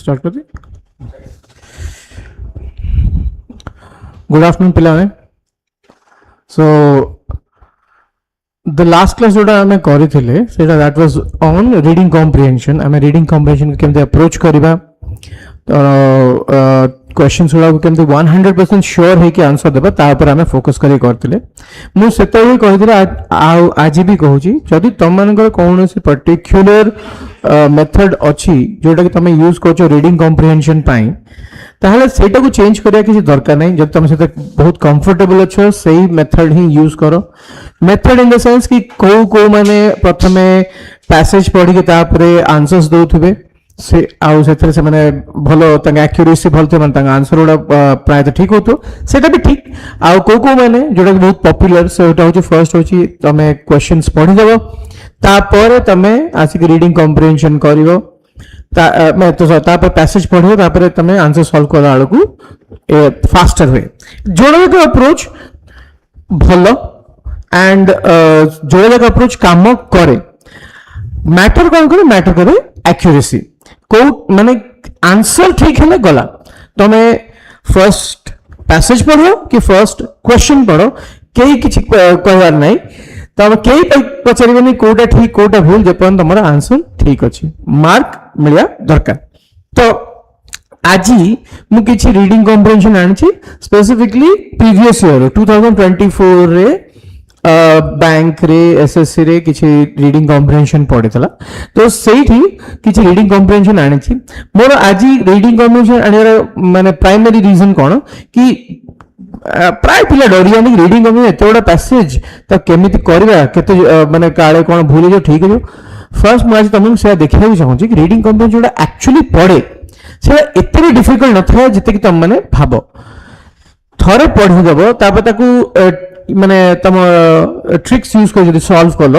Start कर दी. Good afternoon पिलाने. So the last class जोटा आम करें सेटा that was on reading comprehension. आम रीडिंग कॉम्प्रिहेंशन केमती अप्रोच करवा, क्वेश्चंस गुड़ा केमती 100% श्योर है कि आंसर देबा तापर आम फोकस करते. मुझे कही आज भी कहूँ जदि तुम मान कौन पर्टिक्युलर मेथड अच्छी जोटा कि तुम यूज कर रीडिंग कॉम्प्रिहेंशन पाई ताहले सेटा को चेंज करिया किसी दरकार नहीं. जब तुम से बहुत कंफर्टेबल अच्छो सही मेथड ही यूज करो. मेथड इन द सेंस कि को माने प्रथमे पैसेज पढ़ी के तापरे आंसर्स दउथबे से आउ सेथरे से माने भलो तंग एक्यूरेसी भलते माने तंग आंसर उडा प्राय ठीक होतो सेटा भी ठीक. आउ को माने जोटा बहुत पॉपुलर सेटा होची फर्स्ट होची तमे क्वेश्चंस पढ़ी देबो तापर तमे आसिक रीडिंग कॉम्प्रिहेंशन करिवो मैं तो पैसेज पढ़ो तापर तमे आंसर सॉल्व करला बेलू फास्टर हुए. जोड़ा का अप्रोच भलो एंड जोड़ा का अप्रोच काम करे. मैटर कौन करे? मैटर करे एक्यूरेसी. को माने आंसर ठीक है गला तमे फर्स्ट पैसेज पढ़ो कि फर्स्ट क्वेश्चन पढ़ो कई किछि कहवार नहीं. तब कई पचारे कोटा ठीक कोटा भूल जपन तुम आंसर ठीक अच्छे मार्क मिलिया दरकार. तो आज मुझे रीडिंग कॉम्प्रिहेंशन आनी स्पेसिफिकली प्रीवियस ईयर 2024 रे बैंक रे एसएससी रे किसी रीडिंग कॉम्प्रिहेंशन पड़ता. तो सेठी किसी रीडिंग कॉम्प्रिहेंशन आनी मोर आज रीडिंग कॉम्प्रिहेंशन आने माने प्राइमरी रीजन कौन कि प्राय पिला डरिया रीडिंग एत गुड़ा पैसेज तो केमी करवा माने काले कौन भूल जो ठीक है. फर्स्ट मुझे तुमको से देखा चाहूँगी कि रीडिंग कॉम्प्रिहेंशन जो एक्चुअली पढ़े से एत भी डिफिकल्ट न था जिते कि तुम मैंने भाव थरे पढ़ीदेव तापर माने तुम ट्रिक्स यूज कर सॉल्व कल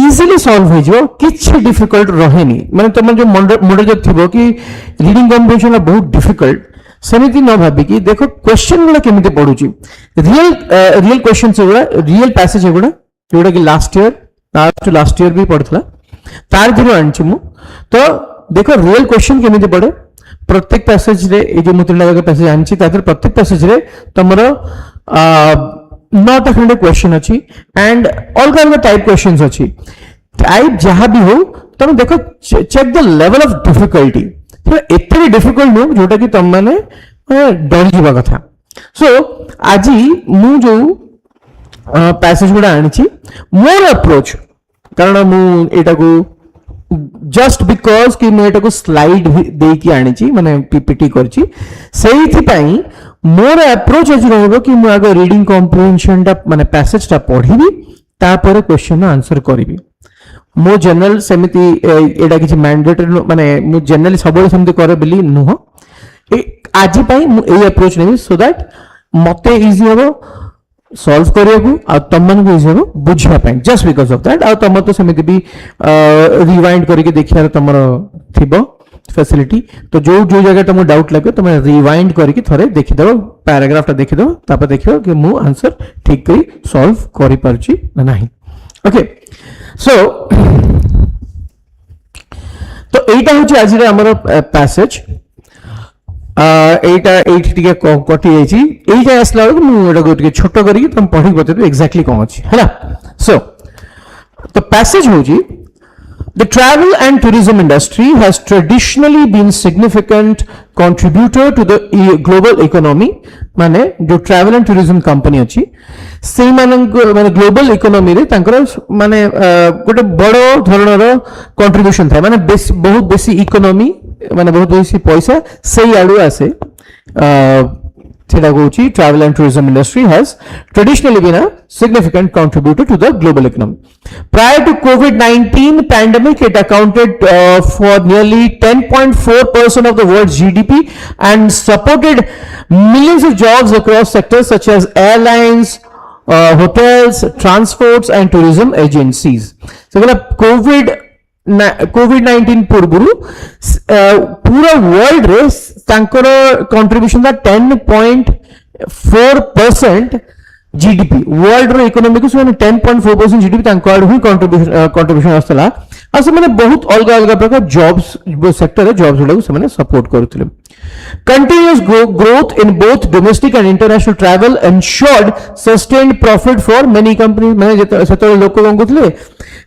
इजिली सॉल्व हो किसी डिफिकल्ट रहे माने तुम जो मुंडे जो थी कि रीडिंग कॉम्प्रिहेंशन बहुत डिफिकल्ट सेमती न भाविकी देख क्वेश्चन गुड़ा केमी पढ़ुची रियल क्वेश्चन गुड़ा रियल पैसेज गुड़ा जोटा कि लास्ट ईयर भी पढ़ता तार धीरे आनी मु. तो देख रियल क्वेश्चन केमी पढ़े प्रत्येक पैसेज रे जो मुझे पैसेज आनी प्रत्येक पैसेज रे तुम 9टा खंडे क्वेश्चन अच्छी एंड अलग अलग टाइप क्वेश्चन अच्छी. टाइप जहाँ भी हो तुम देखो check the level of difficulty. एते भी डिफिकल्ट नुह जोटा कि तुम मैंने डरी जावा कथा. सो आज मु जो पैसेज गुड़ा आनी मोर अप्रोच कारण मुझे जस्ट बिकॉज कि मुझे स्लाइड देकी आनी माने पीपीटी करची सेही मोर अप्रोच आज रहबो कि मु आगे रीडिंग कॉम्प्रिहेंशन टा माने पैसेज टा पढ़ीबी तापर क्वेश्चन आंसर करिबी. मो जनरल सेमिति एडा किछि मैंडेटरी माने मु जनरली सबले सेमिति करे बिली नुह आज पई मु ए अप्रोच नेबी सो दैट मते इजी हो सॉल्व करियाकू आ तमन को इजी हो बुझिया पई जस्ट बिकॉज ऑफ दैट. आ तम तो सेमिति भी रिवाइंड करके देखिया तमरो थिबो फैसिलिटी. तो जो जो जगह तुम डाउट लगे तुम रिवाइंड करके थरे देखि दो पैराग्राफ टा देखि दो तापर देखियो कि मु आंसर ठीक करी सॉल्व करि परची ना नहीं. ओके सो तो एटा होची आज रे हमर पैसेज एटा एठी टिके कटि जाईची एटा असला मु एटा को टिके छोटो करी तुम पढी बते एक्जेक्टली कोन अछि हैला. सो तो पैसेज होची The travel and tourism industry has traditionally been significant contributor to the global economy. माने जो travel and tourism company अच्छी से माने global economy रे तांकर माने गोटे बड़ो धरणर contribution था माने बहुत बेसी economy माने बहुत बेसी पैसा सही आडू आसे. Travel and tourism industry has traditionally been a significant contributor to the global economy. Prior to COVID-19 pandemic, it accounted for nearly 10.4% of the world's GDP and supported millions of jobs across sectors such as airlines, hotels, transports, and tourism agencies. So, COVID-19 पूर्व पूरा world रे तांकर contribution था 10.4% GDP world रो economy को 10.4% GDP तांकर ही contribution आस्तला. आ से माने बहुत अलग अलग प्रकार जॉब्स सेक्टर जॉब्स गुडा से माने सपोर्ट करथिले continuous growth in both domestic and international travel ensured sustained profit for many companies माने सेतो लोक कोन करथिले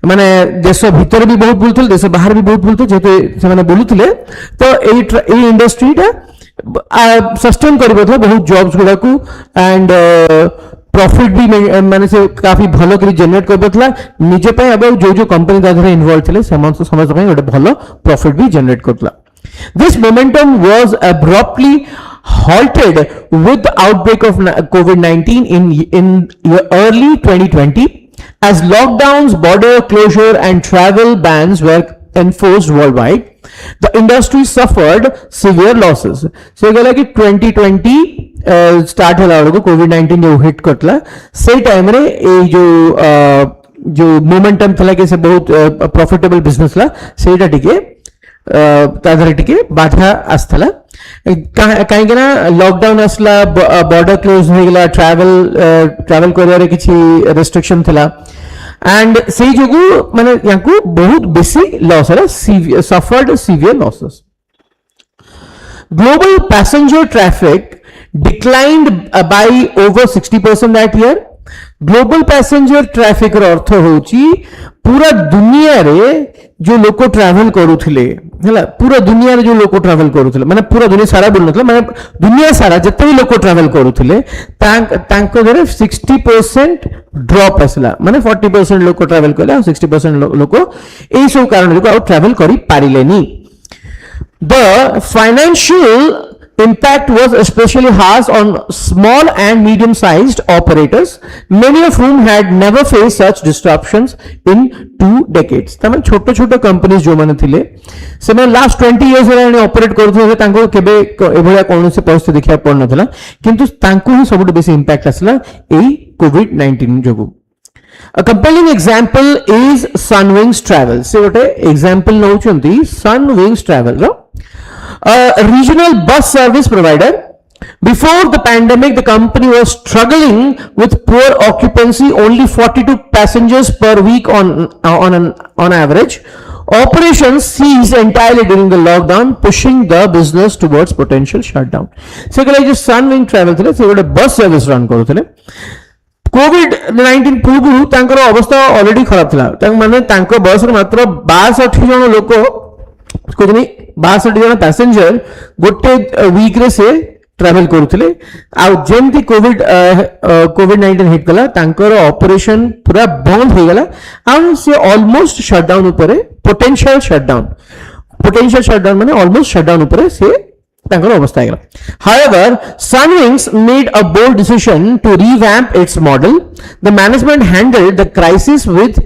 माने देश भीतर भी बहुत बुलथिले देश बाहर भी बहुत बुलथिले जेते से माने बोलुथिले तो ए इंडस्ट्री टा सस्टेन करि बथला बहुत जॉब्स गुडा को एंड प्रॉफिट भी माने से काफी भलो करी जनरेट कर बतला निजे पे अब जो कंपनी दादरे इन्वॉल्व थिले समस्त पे गोटे भलो प्रॉफिट भी generate Kartala This momentum was abruptly halted with the outbreak of COVID-19 in early 2020 as lockdowns, border closure and travel bans were enforced worldwide. The industry suffered severe losses. So गला कि 2020 start होला को COVID-19 जो hit Kartala से time रे ए जो momentum थला के से बहुत प्रॉफिटेबल बिजनेस ला सेटा टिके ताधरे टिके बाधा आस्थला काहे के ना लॉकडाउन आसला बॉर्डर क्लोज हो गेला ट्रैवल करिया किछि रेस्ट्रिक्शन थला एंड से जोगु माने याकू बहुत बेसी लॉस होला suffered severe losses global passenger traffic declined by over 60% that year. Global passenger traffic रो अर्थ होची पूरा दुनिया रे जो लोक ट्रैवल करूथिले हला पूरा दुनिया रे जो लोक ट्रैवल करूथिले माने पूरा दुनिया सारा बोल नथले माने दुनिया सारा जत्ते भी लोक ट्रैवल करूथिले तांको धरे 60% ड्रॉप आसला माने 40% लोक ट्रैवल करले 60% लोक एई सब कारण लोक ट्रैवल करि पारिलेनी the financial impact was especially harsh on small and medium-sized operators, many of whom had never faced such disruptions in 2 decades. तमाम छोटे-छोटे कंपनीज जो माने थिले से मैं लास्ट 20 इयर्स रे ऑपरेट करथि तांको केबे एभलिया कोनोसे परिस्थिति देखिया पड़ नथला किंतु तांको ही सबुट बेसी इंपैक्ट आसला एई कोविड-19 जोगु A compelling example is Sunwings Travel. से गोटे एग्जांपल नउचंती Sunwings Travel रो a regional bus service provider. Before the pandemic, the company was struggling with poor occupancy, only 42 passengers per week on average. Operations ceased entirely during the lockdown, pushing the business towards potential shutdown. So, जो Sunwings Travel थे, से गोटे bus service run करूँ कोविड-19 पूर्व तांकर अवस्था already खराब थिला माने तांको बस रे मात्र 62 जन लोक कोजनी 62 जन पैसेंजर गोटे वीक रे से ट्रैवल करूथिले आ जेमती कोविड-19 हिट कला तांकर ऑपरेशन पूरा बंद हो गेला आ से ऑलमोस्ट शटडाउन ऊपर पोटेंशियल शटडाउन माने ऑलमोस्ट शटडाउन ऊपर से तांकर अवस्था आगला however Sunwings made a bold decision to revamp its model. The management handled the crisis with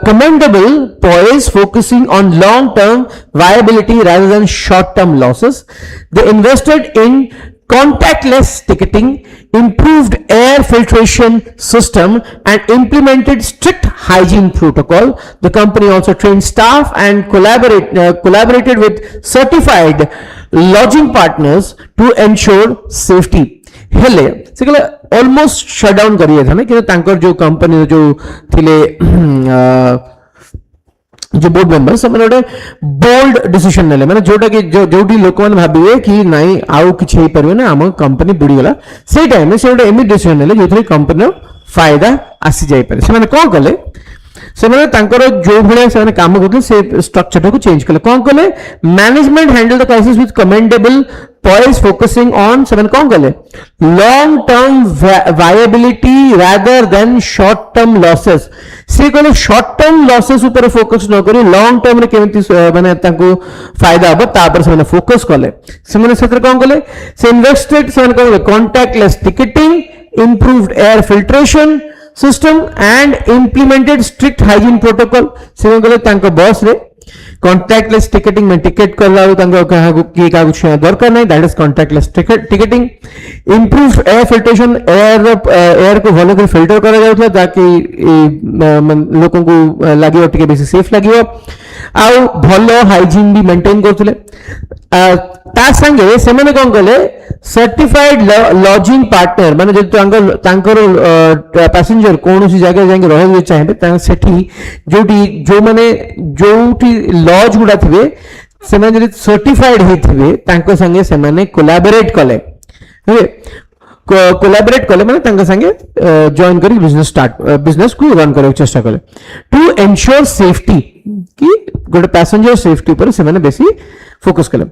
commendable poise, focusing on long term viability rather than short term losses. They invested in contactless ticketing, improved air filtration system and implemented strict hygiene protocol. The company also trained staff and collaborated with certified lodging partners to ensure safety. हेले से कहले almost shutdown करिए था ना कि तांकर जो company जो थिले जो बोर्ड मेंबर से मैंने बोल्ड डिसीजन नेले माने जोटा कि जोटी लोक माने भाबिए कि नाही आउ किछ हे परबे ना हम कंपनी बुडी गेला से टाइम में से गोटे एमि डिसीजन नेले जोथरे कंपनी फायदा आसी जाई पारे से माने कोन कले से माने तांकर जो भले से काम करते से स्ट्रक्चर को चेंज कले कोन कले management handle the crisis with commendable poise, focusing on seven कौन कले long term viability rather than short term losses. से कहले short term losses ऊपर फोकस न करी long term रे केमिति माने ताको फायदा अब तापर से माने फोकस कले से माने सेतर कौन कले से इन्वेस्टेड से माने कौन contactless ticketing, improved air filtration system and implemented strict hygiene protocol. से कौन कले तांको बॉस रे कॉन्टैक्टलेस टिकटिंग में टिकट करला किए का छुआ दरकार नहीं, that is contactless ticketing. Improve air filtration, air को भल कर फिल्टर करा जाउथला ताकि लोक को लगे टिके बेसी सेफ लगे, आउ भल हाइजीन भी मेंटेन करथले। ता संगे से मैंने कौन कले सर्टिफाइड लॉजिंग पार्टनर माने तांकर पैसेंजर कौन सी जगह जाके रहे चाहिए सेठी जो माने जोटी लॉज गुडा थिबे से माने जदि सर्टिफाइड हेथिबे तांको संगे से माने कोलैबोरेट कले, कोलैबोरेट कले माने तांका संगे जॉइन करी बिजनेस को रन करे चेष्टा कले टू एंश्योर सेफ्टी कि गोटे पैसेंजर सेफ्टी पर से माने बेसी फोकस कले।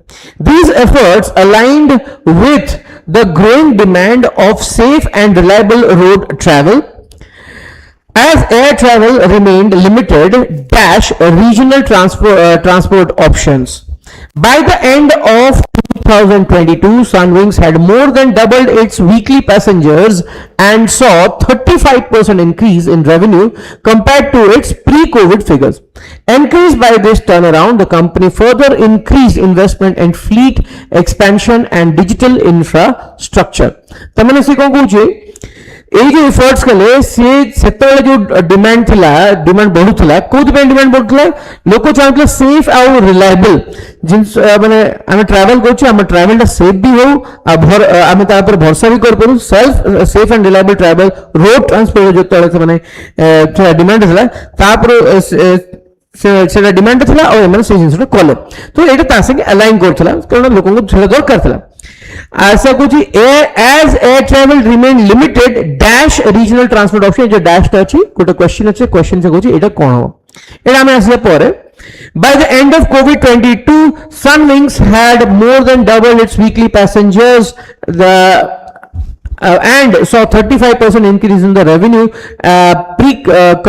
These efforts aligned with the growing demand of safe and reliable road travel as air travel remained limited dash regional transport options. By the end of 2022, Sunwings had more than doubled its weekly passengers and saw 35% increase in revenue compared to its pre-COVID figures. Encouraged by this turnaround, the company further increased investment in fleet expansion and digital infrastructure. तमने से कौन कुछ এই যে efforts কলে সে সেতলে যে demand থিলা, demand বড়ুথিলা, কোথ pay demand বড়ুথিলা, লোক চাহুতলে safe আউ রিলায়েবল জিনিস মানে আমি ট্রাভেল করছি, আমার ট্রাভেলটা সেফ বি হো, আমি তার উপর ভরসা বি করে পারু, safe and reliable travel road transport যেতলে মানে ডিমান্ড থিলা তারপরে সেটা ডিমান্ড থিলা আর মানে সেই জিনিসটা কলে তো এটা তার সঙ্গে অ্যালাইন করছিলা কারণ লোকଙ୍କୁ সেটা দরকার থিলা। ऐसा कुछ as air travel remain limited dash regional transport option जो डैश टा अछि गोटे क्वेश्चन अछि, क्वेश्चन से कुछ एटा कोन हो एटा हमें आसिया पर by the end of COVID-22 Sunwings had more than doubled its weekly passengers and saw 35% increase in the revenue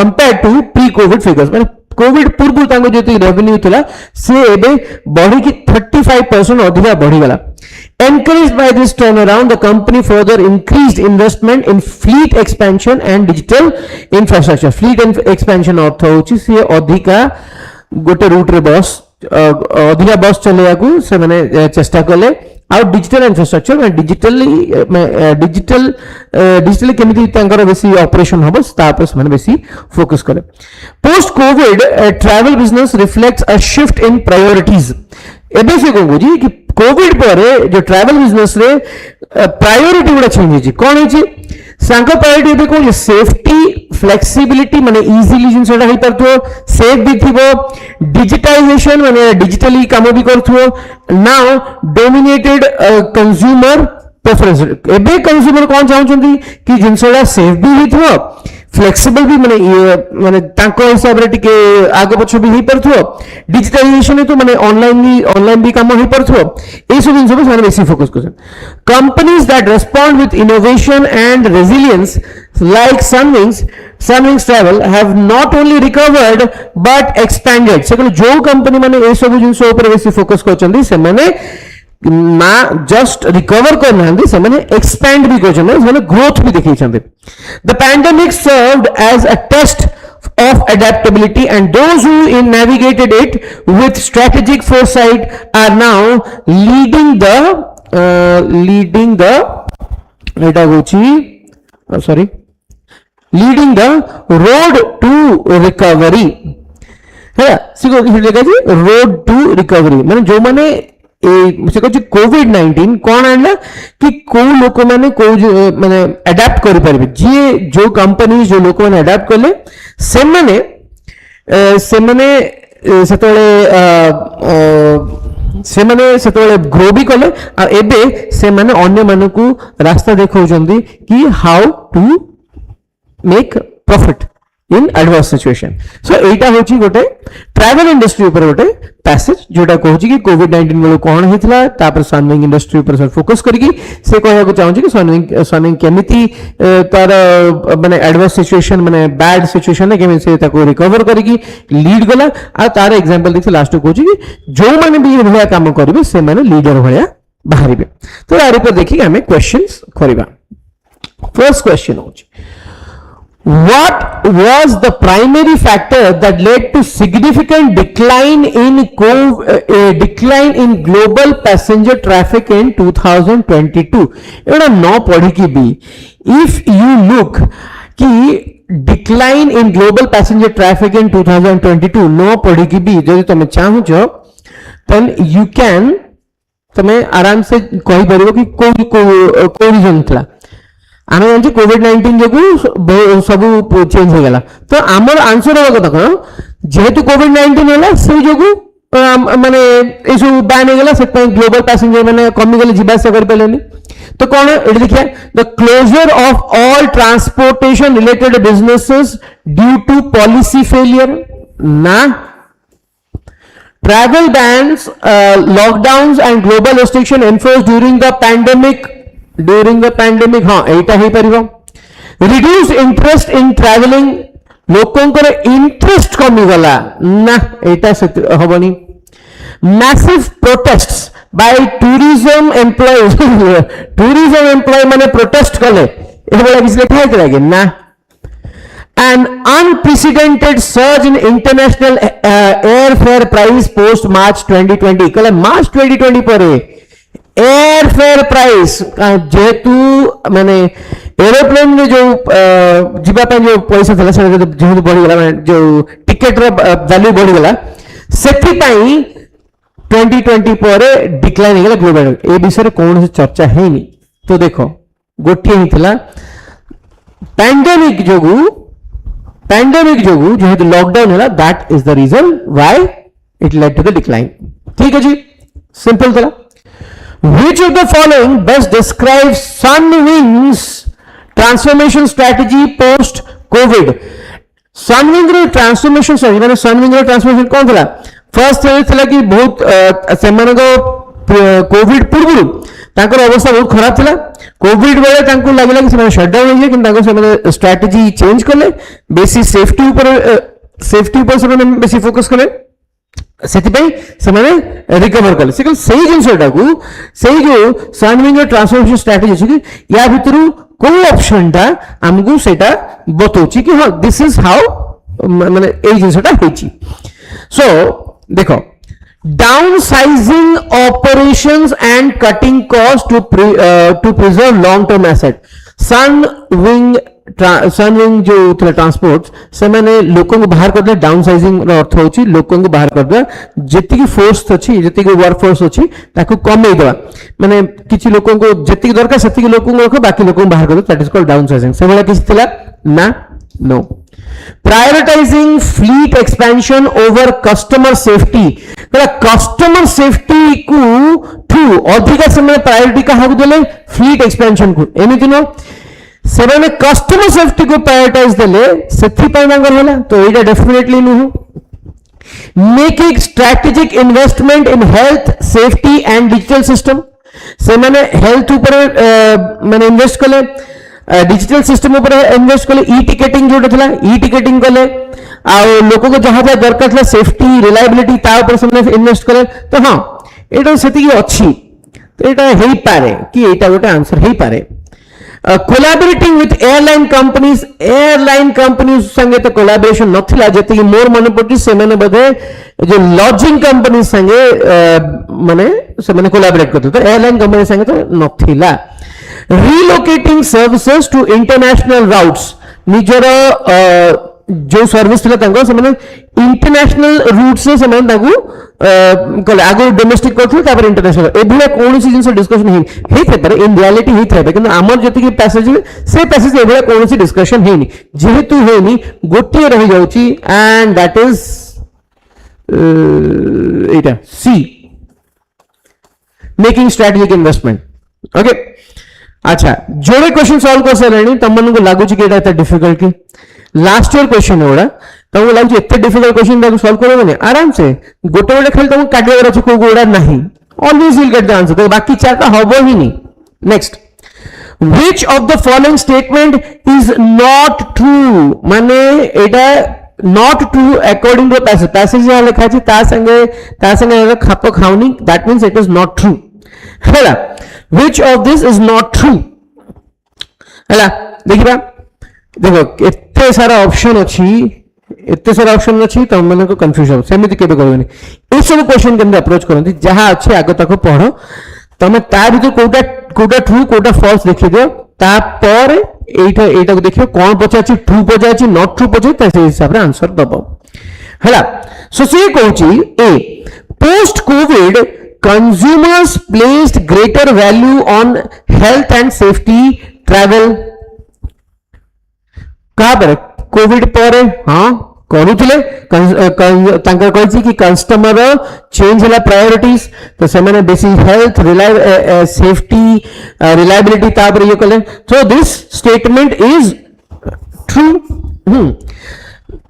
compared to pre-COVID figures. माने कोविड पूर्व तांको जेति रेवेन्यू थिला से एबे बढ़ी की 35% अधिका बढ़ी गला। Encouraged by this turnaround, the company further increased investment in fleet expansion and digital infrastructure. Fleet expansion अर्थ होची से अधिका गोटे रूट रे बस अधिका बस चलेया को से माने चेष्टा कले और डिजिटल इंफ्रास्ट्रक्चर में डिजिटली केमिति तांकर बेसी ऑपरेशन हबो तापर से माने बेसी फोकस करे। Post Covid travel business reflects a shift in priorities. एबे से कहू जी कि कोविड पर जो ट्रैवल बिजनेस रे प्रायोरिटी गुडा चेंज होची कोन होची सांको प्रायोरिटी एबे कोन सेफ्टी फ्लेक्सिबिलिटी माने इजीली जिनसटा हे परथो सेफ भी थिबो, डिजिटाइजेशन माने डिजिटली काम भी करथो, नाउ डोमिनेटेड कंज्यूमर प्रेफरेंस। एबे कंज्यूमर कोन चाहउछंती कि जिनसटा सेफ भी हिथो फ्लेक्सिबल भी माने तांको हिसाब रे टिके आगे पछ भी हे परथो, डिजिटाइजेशन तो माने ऑनलाइन भी काम हे परथो ए सब जिंस पर बेसी फोकस करछन। Companies that respond with innovation and resilience like Sunwings Travel have not only recovered but expanded। से जो कंपनी माने ए सब जिंस ऊपर बेसी फोकस करछन से माने ना जस्ट रिकवर करना से माने एक्सपैंड भी करछन से माने ग्रोथ भी देखै छन। The pandemic served as a test of adaptability and those who navigated it with strategic foresight are now leading the road to recovery है रोड टू रिकवरी माने जो माने से कहछि कोविड-19 कोन आनला कि को लोक माने को माने अडैप्ट कर परबे जे जो कंपनी जो लोक माने अडैप्ट करले से माने सेतले ग्रो भी कले आ एबे से माने अन्य मानकू रास्ता देखौचंदी कि how to make profit in adverse situation. So एटा होची गोटे ट्रैवल इंडस्ट्री ऊपर गोटे पैसेज जोटा कहूची कि कोविड-19 बेलो कोन हेतला तापर सनविंग इंडस्ट्री ऊपर सर फोकस करकी से कहया को चाहूची कि सनविंग केमिति तार माने एडवर्स सिचुएशन माने बैड सिचुएशन ने केमिति से ताको रिकवर करकी लीड गला आ तार एग्जांपल देखि लास्ट कहूची कि जो माने भी भलिया काम करबे से माने लीडर भलिया बाहरिबे। तो यार ऊपर देखि हमें क्वेश्चंस करबा। फर्स्ट क्वेश्चन होची What was the primary factor that led to significant decline in global passenger traffic in 2022? एवढा न पढ़ी की भी if you look कि decline in global passenger traffic in 2022 न पढ़ी की भी जब तुम चाहो then you can तुम्हें आराम से कही परिबो कि कोई रीजन थला आम जानते कोविड-19 जो सब चेंज हो गला तो आमर आंसर होगा कथा कौन जेहेतु कोविड-19 होला से जो माने ए सब बैन हो गला से ग्लोबल पैसेंजर माने कमी गले जीवा से कर पेलेनी तो कौन एडी देखिया the closure of all transportation related businesses due to policy failure ना travel bans lockdowns and global restriction enforced during the pandemic हाँ एटा ही परिबो reduced interest in traveling लोकों को इंटरेस्ट कमी गला ना एटा हबनी massive protests by tourism employee माने protest कले ए बोला किसी लिखा है कि ना an unprecedented surge in international airfare price post March 2020 कले March 2020 पर एयरफेयर प्राइस जेहेतु माने एरोप्लेन में जो जीवा जो पैसा था जेहेतु बढ़ी गला जो टिकेट रो वैल्यू बढ़ी गला सेथि पई 2020 पर डिक्लाइन हो गला ग्लोबल ए विषय कौन से चर्चा है नहीं तो देखो गोटी ही थिला पैंडेमिक जोगु जेहेतु लॉकडाउन होला that is the reason why it led to the decline ठीक है जी सिंपल थिला Which of the following best describes Sunwing's transformation strategy post COVID? Sunwing row transformation strategy माने Sunwing रो transformation कौन थला फर्स्ट थला कि बहुत सेमान को कोविड पूर्व ताकर अवस्था बहुत खराब थला कोविड बेले तांको लागला कि सेमान शटडाउन हो जे कि तांको सेमान स्ट्रेटजी चेंज करले बेसी सेफ्टी ऊपर सेमान बेसी फोकस करले सेतिपई समाने रिकवर कले से सही जिनसटा को सही जो सनविंग ट्रांसफॉर्मेशन स्ट्रेटजी अछि कि या भितरु को ऑप्शन ता हमकु सेटा बतौछि कि हां दिस इज हाउ माने ए जिनसटा होछि सो देखो downsizing operations and cutting cost to preserve long term asset Sunwing जो थला ट्रांसपोर्ट से माने लोकों को बाहर कर दे डाउनसाइजिंग रो अर्थ होची लोकों को बाहर कर दे जति की फोर्स अछि जति की वर्क फोर्स अछि ताको कमे देबा माने किछि लोकों को जति की दरकार सति की लोकों को रखो बाकी लोकों को बाहर कर दे दैट इज कॉल्ड डाउनसाइजिंग से वाला किछि थला ना no prioritizing fleet expansion over customer safety कला कस्टमर सेफ्टी को ठू अधिक समय प्रायोरिटी का देले फ्लीट एक्सपेंशन को एमिति नो सेने कस्टमर सेफ्टी को प्रायोरिटाइज देले सेथि पय नंगर होला तो एटा डेफिनेटली नु making strategic investment in health safety and digital system से माने हेल्थ ऊपर माने इन्वेस्ट कले डिजिटल सिस्टम ऊपर इन्वेस्ट कले ई टिकेटिंग जोटा थला ई टिकेटिंग कले आ लोक को जहां जहां दरकार थला सेफ्टी रिलायबिलिटी ता ऊपर से इन्वेस्ट कले तो हां एटा सेति की अछि तो एटा हेई पारे कि एटा गोटे आंसर हेई पारे collaborating with airline companies संगे तो collaboration नथिला जति कि मोर मन पड़छि से माने बदे जो लॉजिंग कंपनी संगे माने से माने कोलैबोरेट करते तो एयरलाइन कंपनी संगे तो नथिला relocating services to international routes निजर जो सर्विस थिला तांको से माने इंटरनेशनल रूट से माने तांको कले आगो डोमेस्टिक करथि तापर इंटरनेशनल एभले कोनसी जिंस डिस्कशन हे थे पर इन रियलिटी हे थे किंतु हमर जति की पैसेज से पैसेज एभले कोनसी डिस्कशन हेनी जेहेतु हेनी गोटे रहि जाउची and that is Etah C making strategic investment okay अच्छा जोड़े क्वेश्चन सॉल्व कर सलेनी तमन को लागु छि कि एटा डिफिकल्ट की लास्ट ईयर क्वेश्चन होड़ा तुमको लागु एते डिफिकल्ट क्वेश्चन ताको सॉल्व करबे आराम से गोटे गोटे खाली तुमको काटिବାର ଅଛି को गोड़ा नहीं always will get the answer तो बाकी चारटा हबो ही नहीं next which of the following statement is not true माने एटा not true according to passage या लिखा अछि ता संगे खाप खाउनी that means it is not true हैला which of this is not true हैला देखिबा देखो एते सारा ऑप्शन अच्छी तुम मैंने कन्फ्यूज हो सेमती केबे करबेनी ए सब क्वेश्चन केमते अप्रोच करंती जहां अच्छे आगे तक पढ़ो तमे ता भीतर कोटा ट्रू कोटा फॉल्स देखि दियो तापर एटा को देखियो कौन पचाची ट्रू पचाची नॉट ट्रू पचाची ता से हिसाब रे आंसर दबो हला सो से कहूची a post COVID consumers placed greater value on health and safety travel कहा पर कोविड पर हाँ करूले कि कस्टमर चेंज है प्रायोरिटीज तो से मैंने बेसी हेल्थ सेफ्टी रिलायबिलिटी तापर ये कले so this statement is true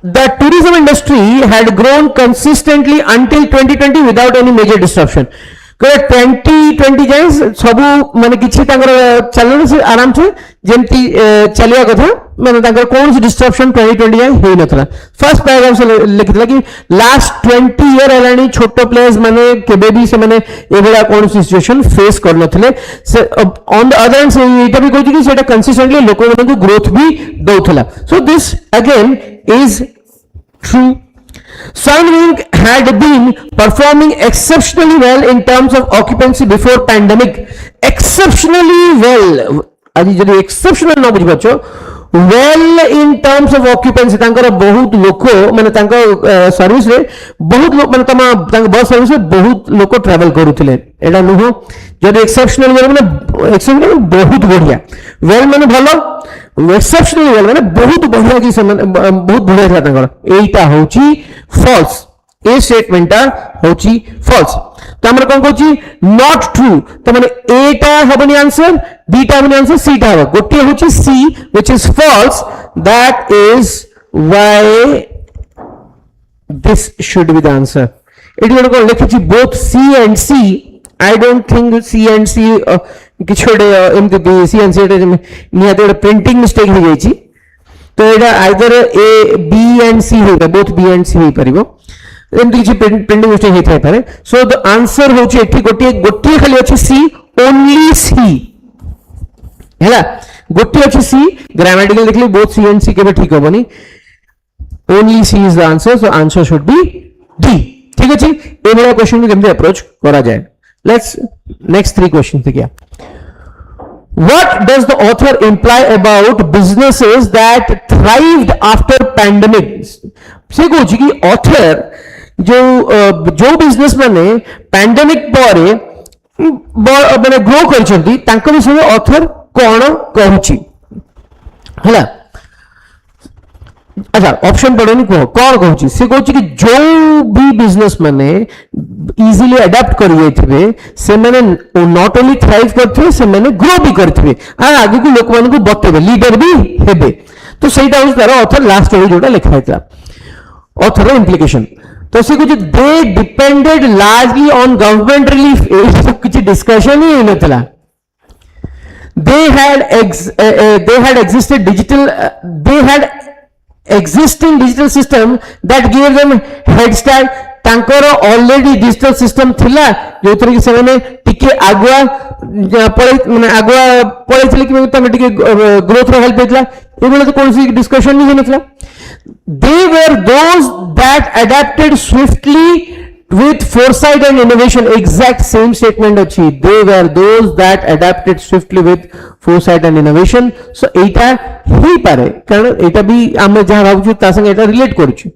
The tourism industry had grown consistently until 2020 without any major disruption. 2020 जाए सब माने किछि तांकर चलन से आराम से जेमती चलिया कथा माने तांकर कौन सी डिस्ट्रप्शन 2020 जाए हे नथला फर्स्ट पैराग्राफ से लिखितला कि लास्ट 20 ईयर हेलानी छोटो प्लेयर्स माने केबे भी से माने एबेला कौन सी सिचुएशन फेस कर नथले ऑन द अदर हैंड से एटा भी कहछि कि सेटा कंसिस्टेंटली लोक माने को ग्रोथ भी दउथला so this again is true. Sunwing had been performing exceptionally well in terms of occupancy before pandemic. Exceptionally well. आज जब exceptional ना बुझ पाचो well in terms of occupancy तांकर बहुत लोको माने तांकर सर्विस रे बहुत लोक माने तमा तांकर बस सर्विस रे बहुत लोको ट्रैवल करूथिले एटा नुहो जब exceptional माने exceptional बहुत बढ़िया well माने भलो एक्सेप्शनल वेल माने बहुत बढ़िया की बहुत बढ़िया था तांकर एटा होची फॉल्स ए स्टेटमेंट होची फॉल्स तो हमर कोन कहूची नॉट ट्रू तो माने एटा हबनी आंसर बीटा हबनी आंसर सीटा हबो गोटे होची C which is false that is why this should be the answer एटी गोटे कोन लिखिची both C and C I don't think C and C किछ एमती सी एंड सी निहाती गोटे प्रिंटिंग मिस्टेक हो जाइए तो यहाँ आइदर ए बी एंड सी हो बोथ बी एंड सी हो पार एमती किसी प्रिंटिंग मिस्टेक होता है पारे सो द आंसर होची एठी गोटे गोटे खाली अछि सी ओनली सी हैला गोटे अछि सी ग्रामेटिकल देखली बोथ सी एंड सी केबे ठीक होबनी only C is the answer so answer should be D ठीक अछि ए वाला क्वेश्चन को केमते अप्रोच करा जाए let's next three questions क्या what does the author imply about businesses that thrived after pandemic से कहूची कि author जो बिजनेस माने पैंडेमिक पारे माने ग्रो करछंती तांको विषय में ऑथर कोन कहूची हला अच्छा ऑप्शन पड़ेनी कौन कहूची से कहूची कि जो भी बिजनेस माने इजीली अडाप्ट कर जाइथिबे से माने नॉट ओनली थ्राइव करथिबे से माने ग्रो भी करथिबे आ आगे को लोक मान को बतेबे लीडर भी हेबे तो सेटा होस तार ऑथर लास्ट स्टोरी जोटा लिखा हैता ऑथर इंप्लिकेशन तो से कुछ they depended largely on government relief ए कुछ डिस्कशन ही नथला they had existing digital system that gave them head start तांकर ऑलरेडी डिजिटल सिस्टम थिला जो तरी से माने टिके आगुआ पळे माने आगुआ पळे थिले कि तमे टिके ग्रोथ रे हेल्प हेतला एबेले तो कोनसी डिस्कशन नहीं हेनथला they were those that adapted swiftly with foresight and innovation exact same statement achi they were those that adapted swiftly with foresight and innovation so eta hi pare karan eta bi ame jaha bhabuchu ta sange eta relate koruchu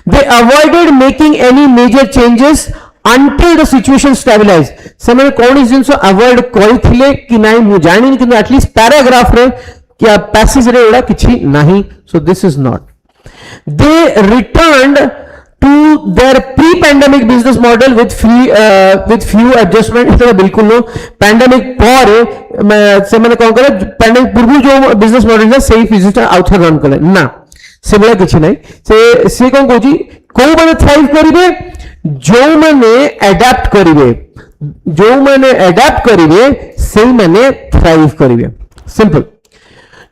they avoided making any major changes until the situation stabilized semane kon is jinso avoid korithile ki nai mu jani kintu at least paragraph re kya passage re eda kichi nahi so this is not they returned to their pre-pandemic business model with few adjustment इतना बिल्कुल no pandemic पर से मैंने कौन करे pandemic पूर्व जो business model है सही business आउथर रन करे ना से बड़ा कुछ नहीं से कौन कोची कौन बने thrive करिवे जो मैंने adapt करिवे सही मैंने thrive करिवे simple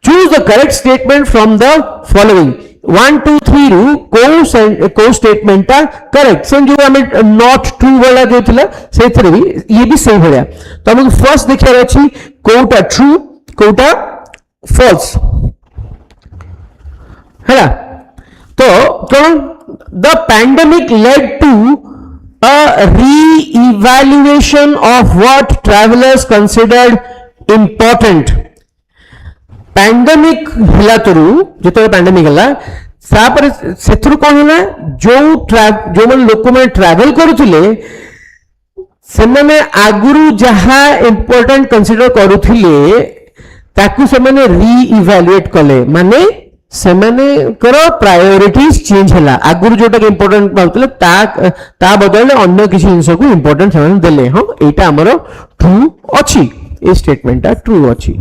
choose the correct statement from the following 1 2 3 रू को स्टेटमेंट ता करेक्ट सेम जो हमें नॉट ट्रू वाला जो थिला से थरे भी ये भी सही भड़या तो हम फर्स्ट देखिया अछि कोटा ट्रू कोटा फॉल्स कौन the pandemic led to a re-evaluation of what travelers considered important. Pandemic हिला तरू जिते पैंडेमिक हला तापर सेथुर कोन हला जो मन लोक में ट्रैवल करूथिले से माने आगुरु जहा इंपोर्टेंट कंसीडर करूथिले ताकु से माने री-इवैल्यूएट कले माने से माने करो प्रायोरिटीज चेंज हला आगुरु जोटा के इंपोर्टेंट भावथिले ता बदले अन्य किसी जिंस को इंपोर्टेंस से माने देले हां एटा हमरो ट्रू अछि ए स्टेटमेंट ट्रू अछि.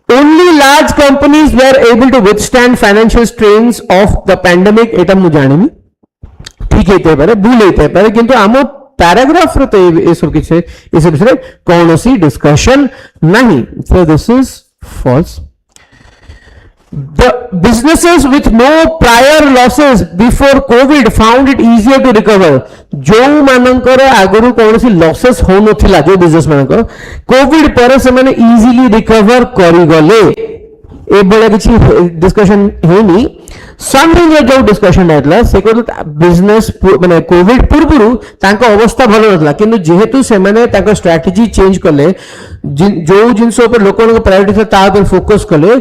Only large companies were able to withstand financial strains of the pandemic. एटा मु जानिनी ठीक है पारे भूल होते पारे किंतु आम पैराग्राफ रे तो ये सब किछ ये सब विषय कौनसी डिस्कशन नहीं. So this is false. The businesses with no prior losses before COVID found it easier to recover. जो मानकर आगुरु कौनसी लॉसेस हो नथिला जो बिजनेस मानकर कोविड पर से माने इजीली रिकवर करि गले ए बडा किछि डिस्कशन हेनी. सनरिंग जो डिस्कशन आइतला से को बिजनेस माने कोविड पूर्वरु तांको अवस्था भलो नथला किंतु जेहेतु से माने तांको स्ट्रेटजी चेंज कले जो जिंस ऊपर लोकन को प्रायोरिटी ता ऊपर फोकस कले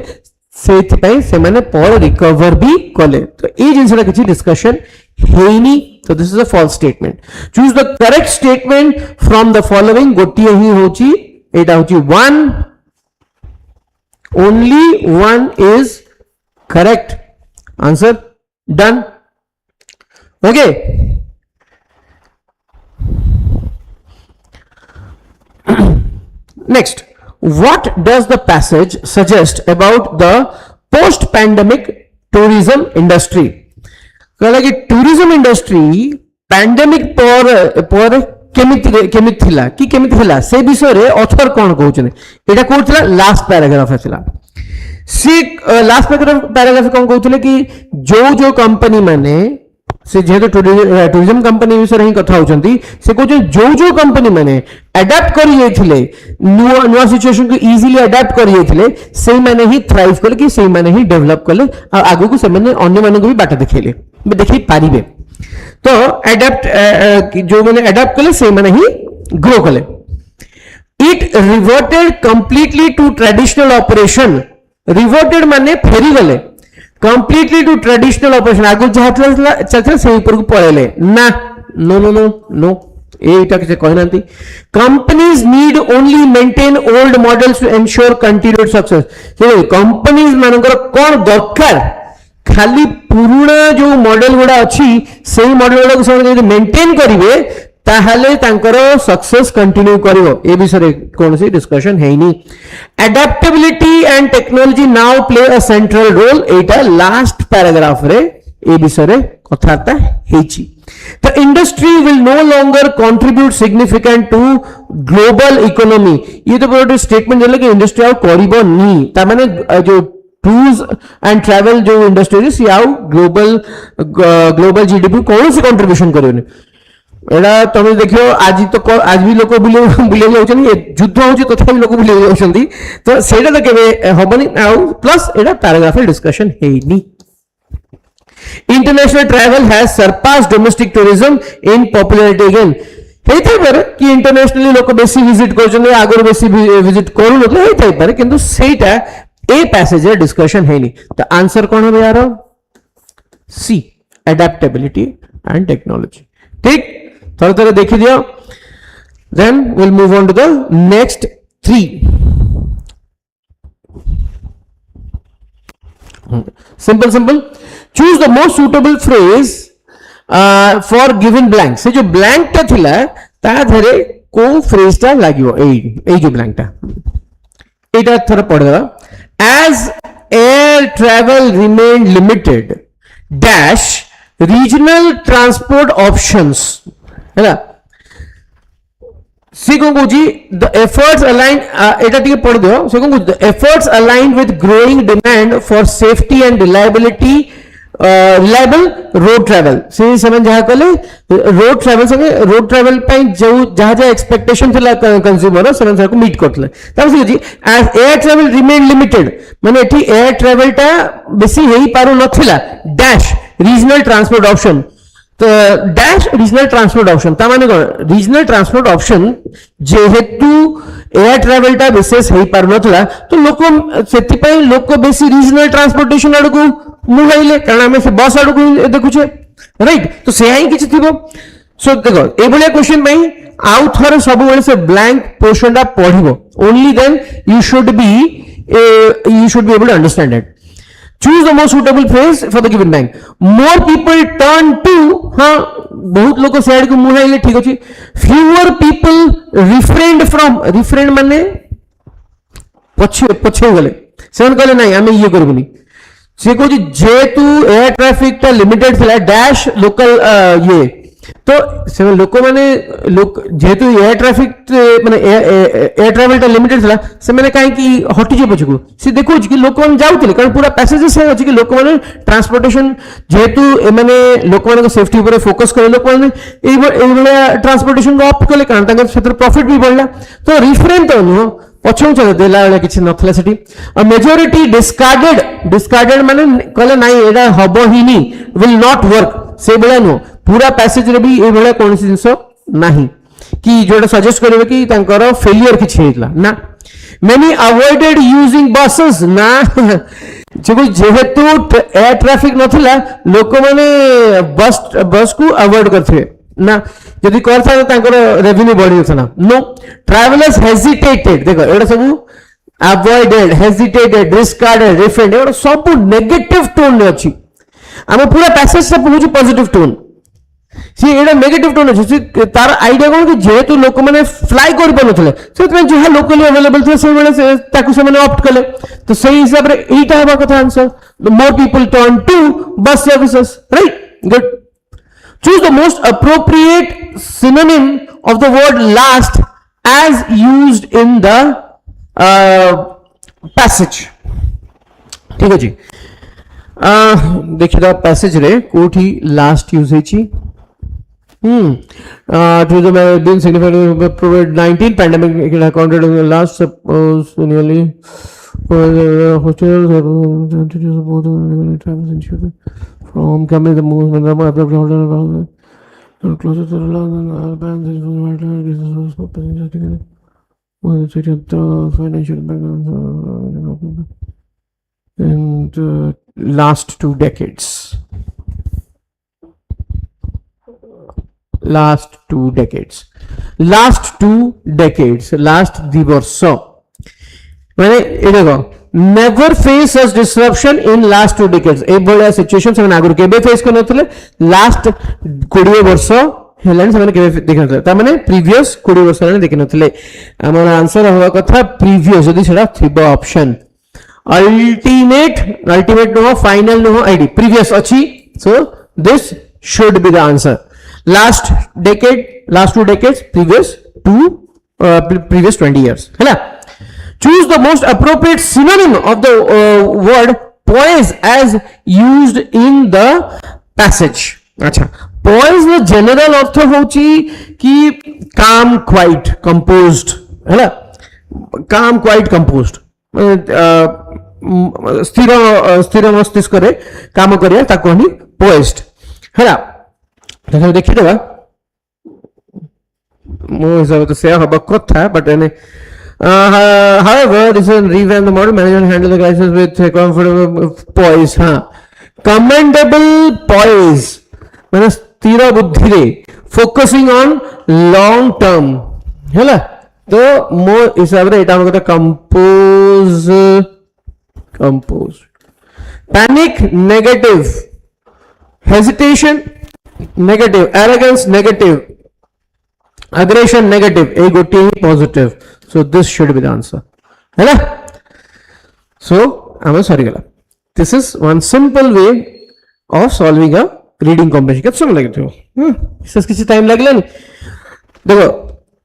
सेथिपाई से माने पर रिकवर भी कले तो ए जिंसरा किछि डिस्कशन हेनी. So this is a false statement. Choose the correct statement from the following. गोटिए ही होची एटा होची 1. Only one is correct. Answer done. Okay. Next, what does the passage suggest about the post-pandemic tourism industry? कहला कि tourism industry pandemic पर केमिति थिला कि केमिति थिला से विषय रे ऑथर कोन कहउछन एटा कहउतला लास्ट पैराग्राफ थिला सी लास्ट पैराग्राफ कोन कहउतले कि जो कंपनी माने से जेतो टूरिज्म कंपनी विषय ही कथा होचंती से कहउछन जो कंपनी माने अडैप्ट करि जायथिले नुवा सिचुएशन को इजीली अडैप्ट करि जायथिले से माने ही थ्राइव कले कि से माने ही डेवलप कले आ आगु को से माने अन्य माने को भी बाटा देखैले देखी पारिबे तो अडैप्ट जो मैंने अडैप्ट कले से माने ही ग्रो कले. It reverted completely to traditional operation. Reverted माने फेरी गले कंप्लीटली टू ट्रेडिशनल ऑपरेशन आगु जहा चलते से ऊपर को पळेले ना नो नो नो नो एटा के कहनांती. Companies need only maintain old models to ensure continued success. Companies मानकर कोन दरकार खाली पुराना जो मॉडल गुड़ा अच्छी से मॉडल गुड़ा से मेंटेन करेंगे ताहले तांकर सक्सेस कंटिन्यू करिवो ए विषय कौन सी डिस्कशन है नहीं. Adaptability and technology now play a central role एटा लास्ट पैराग्राफ रे ए विषय कथाता हेची. The industry will no longer contribute significant to global economy. ये तो बड़ा स्टेटमेंट देले कि इंडस्ट्री आउ करिवो नी ता माने जो टूर्स एंड ट्रैवल जो इंडस्ट्री सी आउ ग्लोबल जीडीपी कौन से कंट्रीब्यूशन करिवनी एडा तुम देखियो आज भी लोक बुले जाउछन युद्ध होछि तथा भी लोक बुले जाउछन तो सेटा तो केबे होबनी आउ प्लस एडा पैराग्राफ डिस्कशन हेनी. International travel has surpass domestic tourism in popularity again. हेते पर कि इंटरनेशनली लोक बेसी विजिट करछन आगर बेसी विजिट करू नथले हेते पर किंतु सेटा ए पैसेज डिस्कशन है नहीं. तो आंसर कौन है यार सी एडेप्टेबिलिटी एंड टेक्नोलॉजी. ठीक थोड़ा थोड़ा देखी दियो. Then will move on to the next 3. Simple choose the most suitable phrase for given blank. से जो ब्लैंक टा थिला ता धरे को फ्रेज टा लागियो ए जो ब्लैंक टा एटा थोड़ा पढ़ देबा. As air travel remained limited, dash regional transport options है ना सी को जी the efforts aligned एटा टिके पढ़ दियो सी को the efforts aligned with growing demand for safety and reliability reliable road travel से समय जहाँ कले रोड ट्रैवल संगे रोड ट्रैवल पे जो जहाँ जहाँ एक्सपेक्टेशन थिला कंज्यूमर समय को मीट करथले तब से जी as air travel remain limited माने एठी एयर ट्रैवल टा बेसी हेई पारो नथिला डैश रीजनल ट्रांसपोर्ट ऑप्शन तो डैश रीजनल ट्रांसपोर्ट ऑप्शन ता माने कोन रीजनल ट्रांसपोर्ट ऑप्शन जेहेतु एयर ट्रैवल टा विशेष हे पार नथला तो लोक सेति पय लोक बेसी रीजनल ट्रांसपोर्टेशन आड़ को मुहाइले कारण हमें से बस आड़ को देखुछे राइट तो से ही किछ थिबो सो देखो ए बले क्वेश्चन पय आउ थरे सब बेले से ब्लैंक पोर्शन टा पढिबो only then you should be able to understand it choose the most suitable phrase for the given blank more people turn to हाँ बहुत लोग से आड़ को मुहाइले ठीक अछि fewer people refrained from refrained माने पछे गले सेवन कहले नहीं आमे ये करबुनी से को जेतु एयर ट्रैफिक ता लिमिटेड थिला डैश लोकल ये तो से लोक माने लोक जेतु एयर ट्रैफिक माने एयर ट्रैवल ता लिमिटेड थिला से माने काहे की हटि जे पछकु से देखो कि लोक मान जाउतिले कारण पूरा पैसेजेस से अछि कि लोक माने ट्रांसपोर्टेशन जेतु ए माने लोक माने सेफ्टी ऊपर फोकस करे लोक माने ए बले ट्रांसपोर्टेशन को ऑप्ट कले कारण तांकर क्षेत्र प्रॉफिट भी बढ़ला तो रिफरेंट तो नो पछौ चले देला वाला किछ नथला सेठी अ मेजॉरिटी डिस्कार्डेड माने कहले नाही एडा हबो ही नी विल नॉट वर्क से बले नो पूरा पैसेज रे भी ए बले कोन सी जिंसो नाही कि जोडा सजेस्ट करबे कि तांकर फेलियर किछ हेतला ना मेनी अवॉइडेड यूजिंग बसेस ना जेहेतु एयर ट्रैफिक नथिला लोक माने बस को अवॉइड करथे ना जदि करथा तांकर रेवेन्यू बढ़ी थना नो ट्रैवलर्स हेजिटेटेड देखो एडा सब अवॉइडेड हेजिटेटेड डिस्कार्डेड रिफरेंड एडा सब नेगेटिव टोन ने अछि हम पूरा पैसेज से पहुंची पॉजिटिव टोन सी एडा नेगेटिव टोन अछि तार आईडिया कोन कि जेहेतु लोक माने फ्लाई कर पनथले सेतमे जे लोकली अवेलेबल थे से बेले से ताकु से माने ऑप्ट कले तो सही हिसाब रे एटा हेबा कथा answer the more people turn to bus services right good choose the most appropriate synonym of the word last as used in the passage ठीक है जी देखिए पैसेज रे कोठी लास्ट यूज है छी to the been significant COVID-19 pandemic accounted in the last nearly hostels from coming the movement closer to the financial background and last two decades last 2 decades last 2 वर्ष माने ए देखो never face such disruption in last 2 decades ए बड़ा situation से आगुर केबे face करन थले last 20 वर्ष Helen से केबे देखन ता माने प्रीवियस 20 वर्ष हेलन देखन थले हमर आंसर होवा कथा प्रीवियस जदी सेडा थिबो option ultimate no final no आईडी प्रीवियस अछि so this should be the answer last decade last 2 decades previous 20 years है ना choose the most appropriate synonym of the word poise as used in the passage अच्छा poise no general अर्थ होची कि calm quiet composed है ना calm quiet composed स्थिर मस्तिष्क रे काम करिया ताको ही poised है ना देखो देखिए देबा मो हिसाब तो से हबा कथा बट एने however this is revamp the model management handle the crisis with comfortable poise हाँ commendable poise माने स्थिर बुद्धि रे focusing on long term है ना तो मो हिसाब रे एटा हमको compose panic negative hesitation negative arrogance negative aggression negative a gotti positive so this should be the answer है ना so I'm sorry gala this is one simple way of solving a reading comprehension केत समय लगे थे इससे किसी time लगले नहीं देखो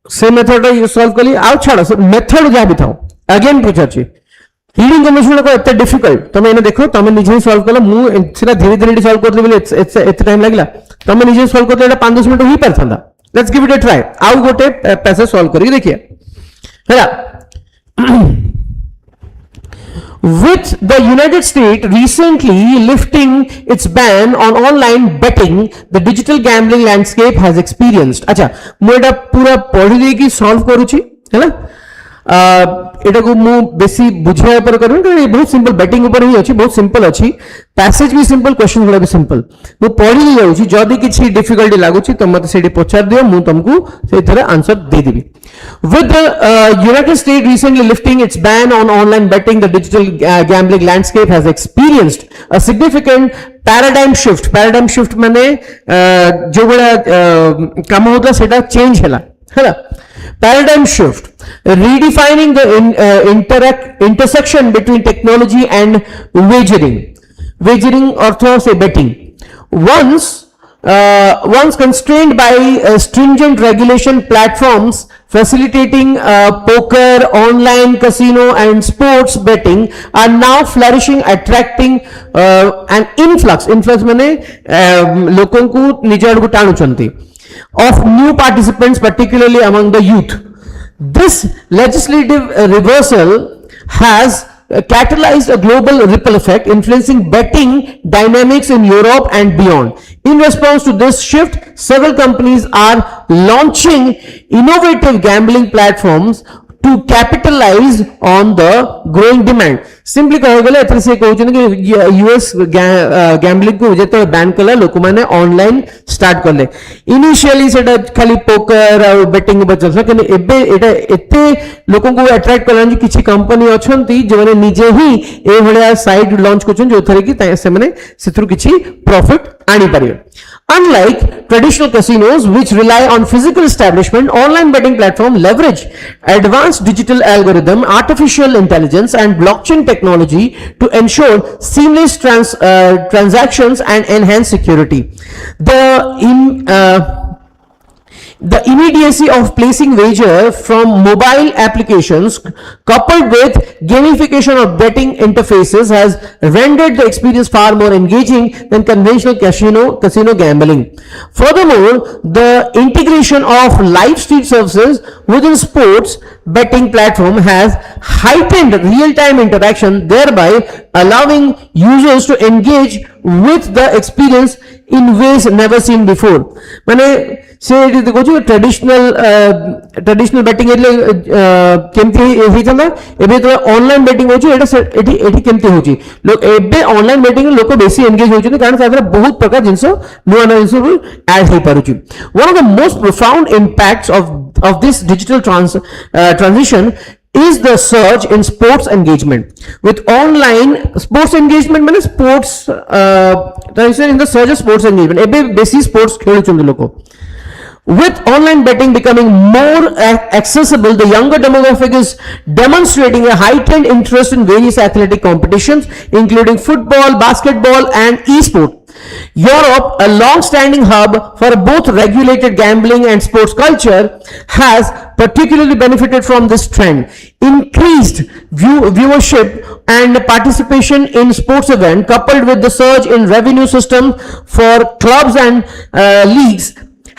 से मेथड यूज सॉल्व कली आउ छाड़ मेथड जा भी था अगेन पूछाची रीडिंग कम्प्रीहेंशन को एते डिफिकल्ट तमे एने देखो तमे निजे सॉल्व करला मु सिना धीरे धीरे सॉल्व करले बोले एते टाइम लागला तमे निजे सॉल्व करले एटा 5-10 मिनिट होई परथंदा let's give it a try आउ गोटे पैसेज सॉल्व करी देखिए हैला With the United States recently lifting its ban on online betting, the digital gambling landscape has experienced. अच्छा मुझे पूरा पढ़ी देकी सॉल्व करूची है ना एटा को मु बेसी बुझाया पर करूँ कारण ये बहुत सिंपल बैटिंग ऊपर ही अच्छी बहुत सिंपल अच्छी पैसेज भी सिंपल क्वेश्चन गुला भी सिंपल मु पढ़ी जाऊँ जदि किसी डिफिकल्टी लागुची तो मत से पचार दियो मु तुमको से थोड़ा answer they Devi. With the United States recently lifting its ban on online betting, the digital gambling landscape has experienced a significant paradigm shift. Paradigm shift माने जो बड़ा काम होता सेटा चेंज हैला है ना. Paradigm shift, redefining the intersection between technology and wagering. Wagering ortho से betting. Once constrained by stringent regulation platforms facilitating poker, online casino and sports betting are now flourishing, attracting an influx माने लोगों को निजाड़ को टानु चंती of new participants, particularly among the youth. This legislative reversal has catalyzed a global ripple effect, influencing betting dynamics in Europe and beyond. In response to this shift, several companies are launching innovative gambling platforms to capitalize on the growing demand. Simply कह गले एथरे से कहउछ कि US gambling को जेते ban कला लोक माने online start करले. इनिशियली सेटा खाली पोकर और बेटिंग बचल से कि एबे एटा एते लोकन को अट्रैक्ट करला कि किछि कंपनी अछंती जे माने निजे ही ए भलिया साइट लॉन्च करछन जो थरे कि से माने सेथुर किछि प्रॉफिट आनी परियो. Unlike traditional casinos which rely on physical establishment, online betting platform leverage advanced digital algorithm, artificial intelligence and blockchain technology to ensure seamless transactions and enhance security. The immediacy of placing wager from mobile applications coupled with gamification of betting interfaces has rendered the experience far more engaging than conventional casino gambling. Furthermore, the integration of live street services within sports betting platform has heightened real-time interaction, thereby allowing users to engage with the experience in ways never seen before. माने से देखो जो traditional batting एले केमती हे चंदा एबे तो online batting होची एटा एटी केमती होची लोग एबे ऑनलाइन बैटिंग लोक बेसी एंगेज होची कारण सादर बहुत प्रकार जिंस नुआ नुआ जिंस ऐड हे पारुची. One of the most profound impacts of this digital transition is the surge in sports engagement. With online sports engagement means sports in the surge of sports engagement ebe basic sports खेलुचंदी लोको. With online betting becoming more accessible, the younger demographic is demonstrating a heightened interest in various athletic competitions including football, basketball and e-sport. Europe, a long-standing hub for both regulated gambling and sports culture, has particularly benefited from this trend. Increased viewership and participation in sports events, coupled with the surge in revenue system for clubs and leagues,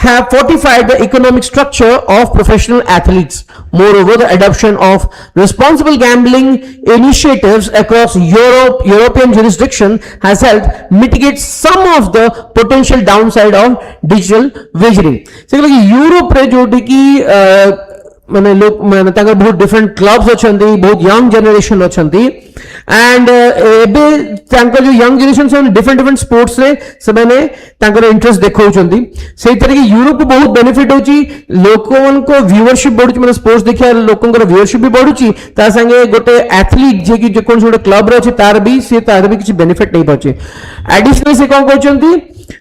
have fortified the economic structure of professional athletes. Moreover, the adoption of responsible gambling initiatives across European jurisdiction has helped mitigate some of the potential downside of digital wagering. So, Europe रे जोटी की माने लोग माने ताकर बहुत different clubs अछंती बहुत young generation अछंती and एबे ताकर जो young generation से डिफरेंट स्पोर्ट्स रे सबने ताकर इंटरेस्ट देखौचंती सेही तरह की यूरोप को बहुत बेनिफिट होची लोकन को व्यूअरशिप बढ़ुची माने स्पोर्ट्स देखिया लोकन को व्यूअरशिप भी बढ़ुची ता संगे गोटे एथलीट जे की जे कोन गोटे क्लब रे अछि तार भी किछि बेनिफिट नै पहुंचे. एडिशनल से कोन कहचंती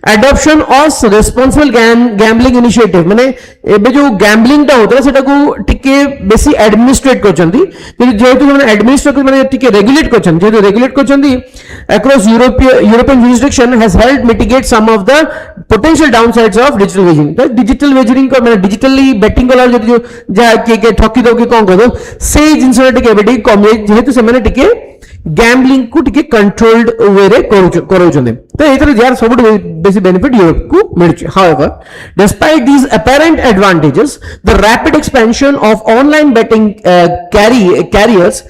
adoption of responsible gambling initiative माने एबे जो गैम्बलिंग टा होता है सेटा को टिके बेसी एडमिनिस्ट्रेट करचंती जेहेतु माने एडमिनिस्ट्रेट माने टिके रेगुलेट करचंती जेहेतु regulate करचंती across European jurisdiction has helped mitigate some of the potential downsides of digital wagering. तो digital wagering को माने digitally betting को लाल जो जा के ठकी दो के कोन को दो से जिंस टिके बेटी कम जेहेतु से माने टिके गैम्बलिंग को टिके कंट्रोल्ड वे रे करूचंदी तो एथरे यार सब बेसी बेनिफिट यूरोप को मिलछि. However, despite these apparent advantages, the rapid expansion of online betting carries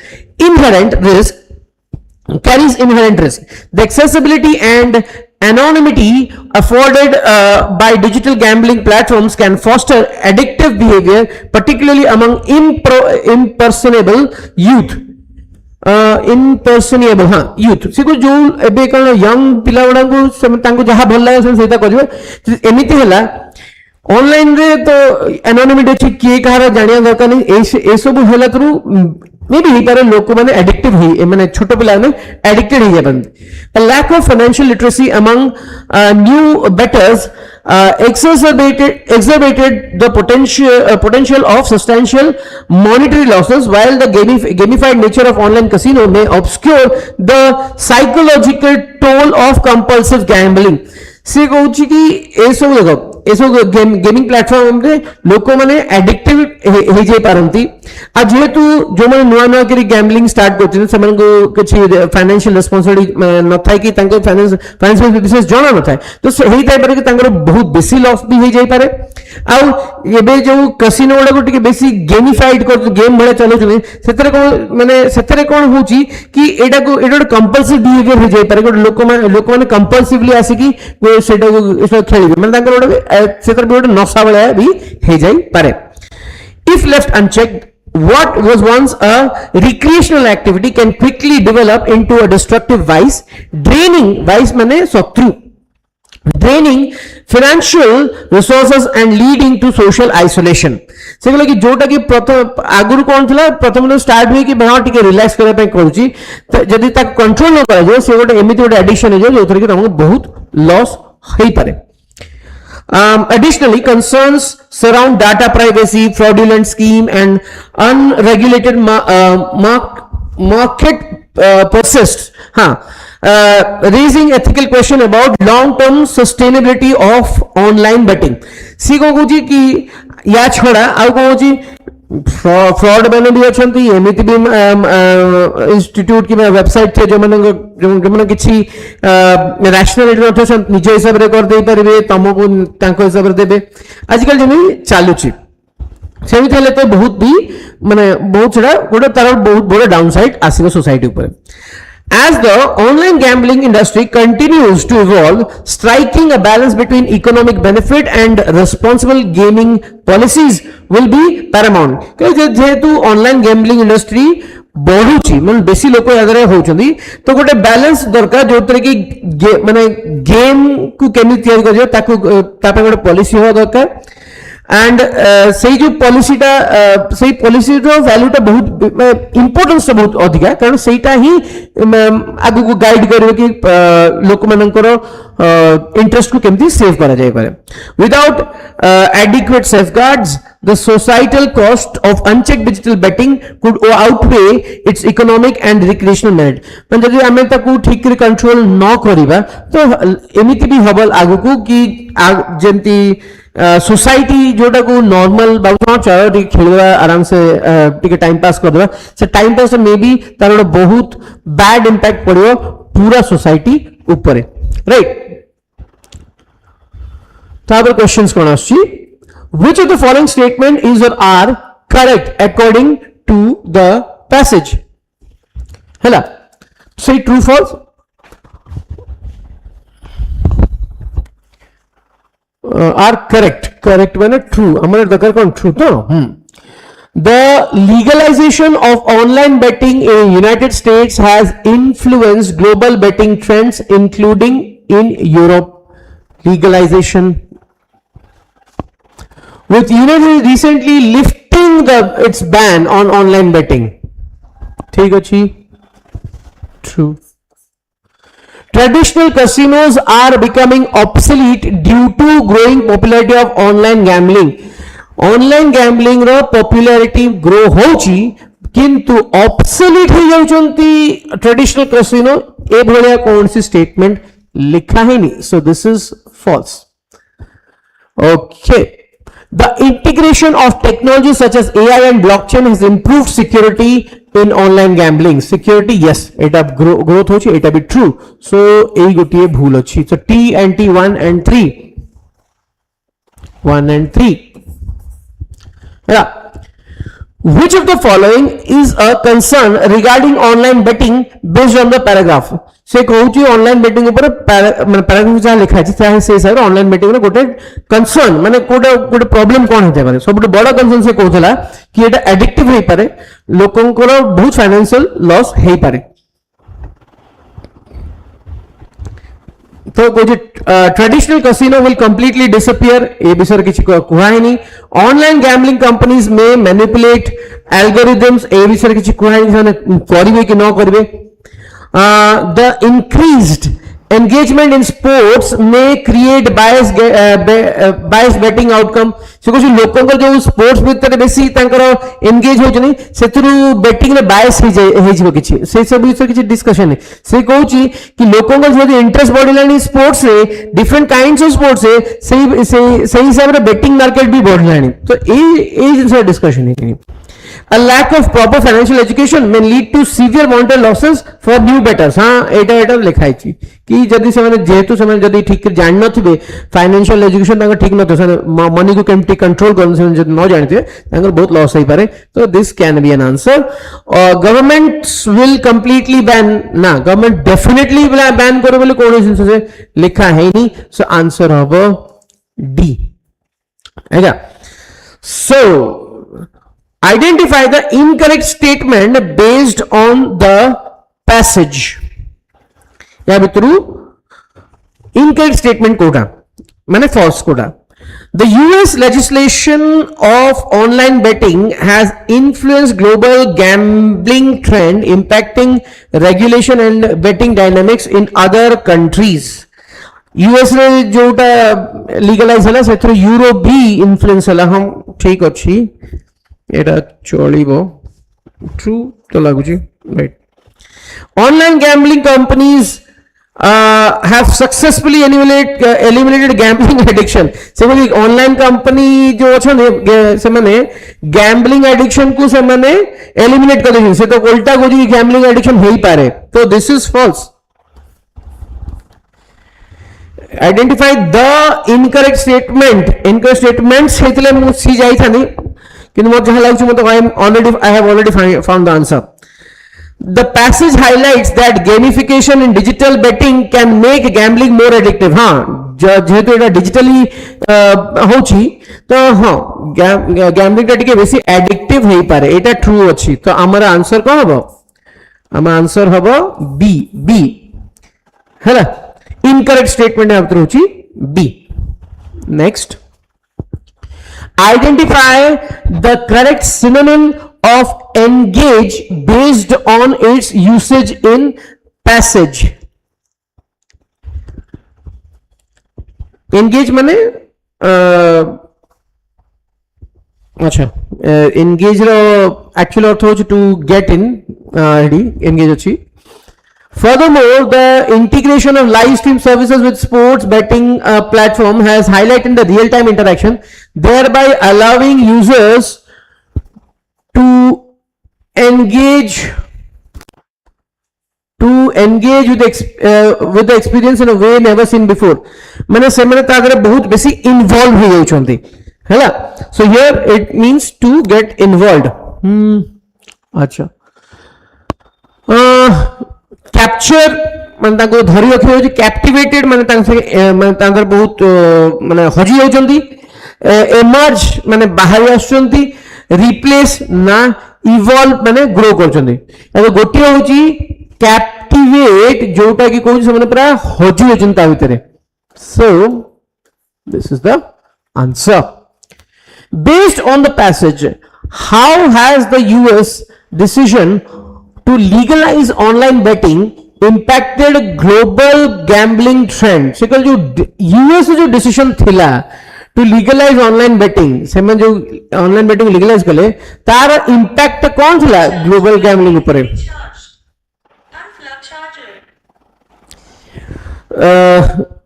inherent risk carries inherent risk. The accessibility and anonymity afforded by digital gambling platforms can foster addictive behavior, particularly among impersonable youth. इनपर्सनेबल हाँ youth से को जो एबे कौन young पिला गुड़ा को तांको जहाँ भल लगे से सेटा करिवे एमिति हला ऑनलाइन रे तो एनोनिमिटी अछि किए कहार जानिया दरकार नहीं ए सब हला थ्रू मे बी ही पारे लोक माने एडिक्टिव ही माने छोटो पिला ने एडिक्टेड ही जाबन lack of financial literacy among new betters exacerbated the potential of substantial monetary losses, while the gamified nature of online casino may obscure the psychological toll of compulsive gambling. से कहूँ कि ए सब देखो ए सब गेमिंग प्लेटफॉर्म रे लोक माने addictive हे जे पारंती आ जेहेतु जो माने नुआ नुआ करी गैम्बलिंग स्टार्ट करथिन सेमन को किछि फाइनेंशियल रिस्पांसिबिलिटी न थाय कि तांके फाइनेंशियल बिजनेस जणा न थाय तो सेही टाइप रे कि तांकर बहुत बेसी लॉस भी हे जाई पारे आ एबे जो कैसीनो वाला को टिके बेसी गेमिफाइड कर गेम भले चलो चले सेतरे कोन होची कि एडा कंपल्सिव बिहेवियर हो जाई पारे लोक माने कंपल्सिवली आसी कि सेटा को खेलिबे माने तांकर सेतर भी नशा वाला भी हे जाई पारे if left unchecked what was once a recreational activity can quickly develop into a destructive vice mane शत्रु draining financial resources and leading to social isolation से कि जोटा कि प्रथम आगुर कौन थिला प्रथम स्टार्ट हुई कि हाँ टिके रिलैक्स करबा पे करूची जदी तक कंट्रोल न करा जो से गोटे एमिति गोटे एडिक्शन हो जो कि तुमको बहुत लॉस होई पारे. Additionally, concerns surround data privacy, fraudulent scheme, and unregulated market persist. Raising ethical question about long-term sustainability of online betting. सी को कुछ कि या छोड़ा आउ को कुछ फ्रॉड मैंने भी अच्छी एमती भी इंस्टीट्यूट की वेबसाइट थे जो मैंने किसी रैशनल निज हिसाब से कर दे पारे तुमको हिसाब से देवे आजिकल जमी चलुची सेमिति हेले तो बहुत भी माने बहुत सारा गोटे तार बहुत बड़ डाउनसाइड आसीबो सोसाइटी ऊपर. As the online gambling industry continues to evolve, striking a balance between economic benefit and responsible gaming policies will be paramount. क्योंकि जेहेतु online gambling industry बढ़ुची मतलब बेसी लोक यादरे होचंदी तो गोटे बैलेंस दरकार जो तरह की माने गेम को केमि तैयार करियो ताको तापे गोटे पॉलिसी हो दरकार एंड सही जो पॉलिसीटा सही पॉलिसी रो वैल्यूटा बहुत इंपोर्टेंस बहुत अधिक है कारण सेटा ही आगु को गाइड करियो कि लोक मानकर इंटरेस्ट को केमती सेव करा जाय पारे. Without adequate safeguards the societal cost of unchecked digital betting could outweigh its economic and recreational merit. पण जदि हमें ताकू ठीक रे कंट्रोल न करिबा तो एमिति भी हबल आगु को कि जेंती सोसाइटी जोटा को नॉर्मल बाबू चाहे खेलवा आराम से टिके टाइम पास कर देबा से टाइम पास मे बी तार बहुत बैड इंपैक्ट पड़ियो पूरा सोसाइटी ऊपर राइट. तापर क्वेश्चंस कोन आछि which of the following statement is or are correct according to the passage. Hela say true false. Are correct माने true हमारे दरकार कौन true तो The legalization of online betting in United States has influenced global betting trends including in Europe. Legalization with United recently lifting its ban on online betting. ठीक अच्छी true. Traditional casinos are becoming obsolete due to growing popularity of online gambling. Online gambling row popularity grow होची किंतु obsolete हो जाउचंती traditional casino ए भलिया कौन सी statement लिखा है नहीं. So this is false. Okay. The integration of technology such as AI and blockchain has improved security in online gambling. Security, yes, eta growth hochi, eta be true. So, ei gotiye bhul achi. So, T and T 1 and 3. 1 and 3. Yeah. Which of the following is a concern regarding online betting based on the paragraph? से कहूची online betting ऊपर माने paragraph जहाँ लिखा है से हिसाब रे online betting रे गोटे कंसर्न माने गोटे प्रॉब्लम कोन होते पारे सब बड़ा कंसर्न से कहउथला कि एटा एडिक्टिव होई पारे लोकन को बहुत फाइनेंशियल लॉस होई पारे तो कोई traditional casino will completely disappear ए विषय किसी कुहाई नहीं ऑनलाइन गैम्बलिंग कंपनीज में मैनिपुलेट एल्गोरिथम्स ए विषय किसी कुहाई नहीं करिवे कि न करिवे the increased engagement in sports may create biased betting outcome से कुछ लोगों को जो स्पोर्ट्स भीतर बेसी तांकर एंगेज हो जनी सेतरु बेटिंग रे बायस हे जिवो किछि से सब विषय किछि डिस्कशन है से कहूची कि लोगों को जो इंटरेस्ट बढ़िलानी स्पोर्ट्स रे डिफरेंट काइंड्स ऑफ स्पोर्ट्स रे सही हिसाब रे बेटिंग मार्केट भी बढ़िलानी तो ए जिंस डिस्कशन है A lack of proper financial education may lead to severe monetary losses for new bettors. हाँ एटा लिखा है कि जदि से माने जेतु से माने जदि ठीक जान न थिबे फाइनेंशियल एजुकेशन तांका ठीक न तो से मनी को केमटी कंट्रोल करन से जदि न जानते तांका बहुत लॉस होई पारे तो this can be an answer governments will completely ban ना गवर्नमेंट डेफिनेटली बैन करे बोले कोन जिंस से लिखा है नहीं सो आंसर हबो डी हैगा सो identify the incorrect statement based on the passage या भितरु incorrect statement कोटा माने false Kota the US legislation of online betting has influenced global gambling trend impacting regulation and betting dynamics in other countries US रे जोटा legalise हला सेथरो Europe भी influence हला हम ठीक अछि एटा चलिबो ट्रू तो लागुची right online gambling companies have successfully eliminated gambling addiction से बोली ऑनलाइन कंपनी जो अछन से माने गैम्बलिंग एडिक्शन को से माने एलिमिनेट कर देछन से तो उल्टा को जी गैम्बलिंग एडिक्शन होई पारे तो this is false identify the incorrect statements हेतले मु सी जाई थानी कि मोर जहां लागछु मत I have already found the answer the passage highlights that gamification in digital betting can make gambling more addictive हां जेहेतु एटा डिजिटली होची तो हां गैम्बलिंग टा टिके बेसी एडिक्टिव होई पारे एटा ट्रू अछि तो हमर आंसर को हबो हमर आंसर हबो बी हैला इनकरेक्ट स्टेटमेंट है होची B next identify the correct synonym of engage based on its usage in passage engage माने अच्छा engage रो एक्चुअल अर्थ होची to get in engage अछि Furthermore, the integration of live stream services with sports betting platform has highlighted the real-time interaction, thereby allowing users to engage with the experience in a way never seen before. माने से माने तागरे बहुत बेसी involved हो जाउ छंती, हैला? So here it means to get involved. अच्छा. Capture माने ताको धरि रखियो जे कैप्टिवेटेड माने तांकर बहुत माने हजी होचंती एमर्ज माने बाहर आछंती रिप्लेस ना इवॉल्व माने ग्रो करचंती एबे गोटी होची कैप्टिवेट जोटा की कोन से माने पूरा हजी होचंता भितरे so this is the answer based on the passage how has the US decision to legalize online betting impacted global gambling trend से कल जो यूएस जो डिसीजन थिला to legalize online betting से में जो online betting legalize कले तार impact कौन थिला global gambling ऊपर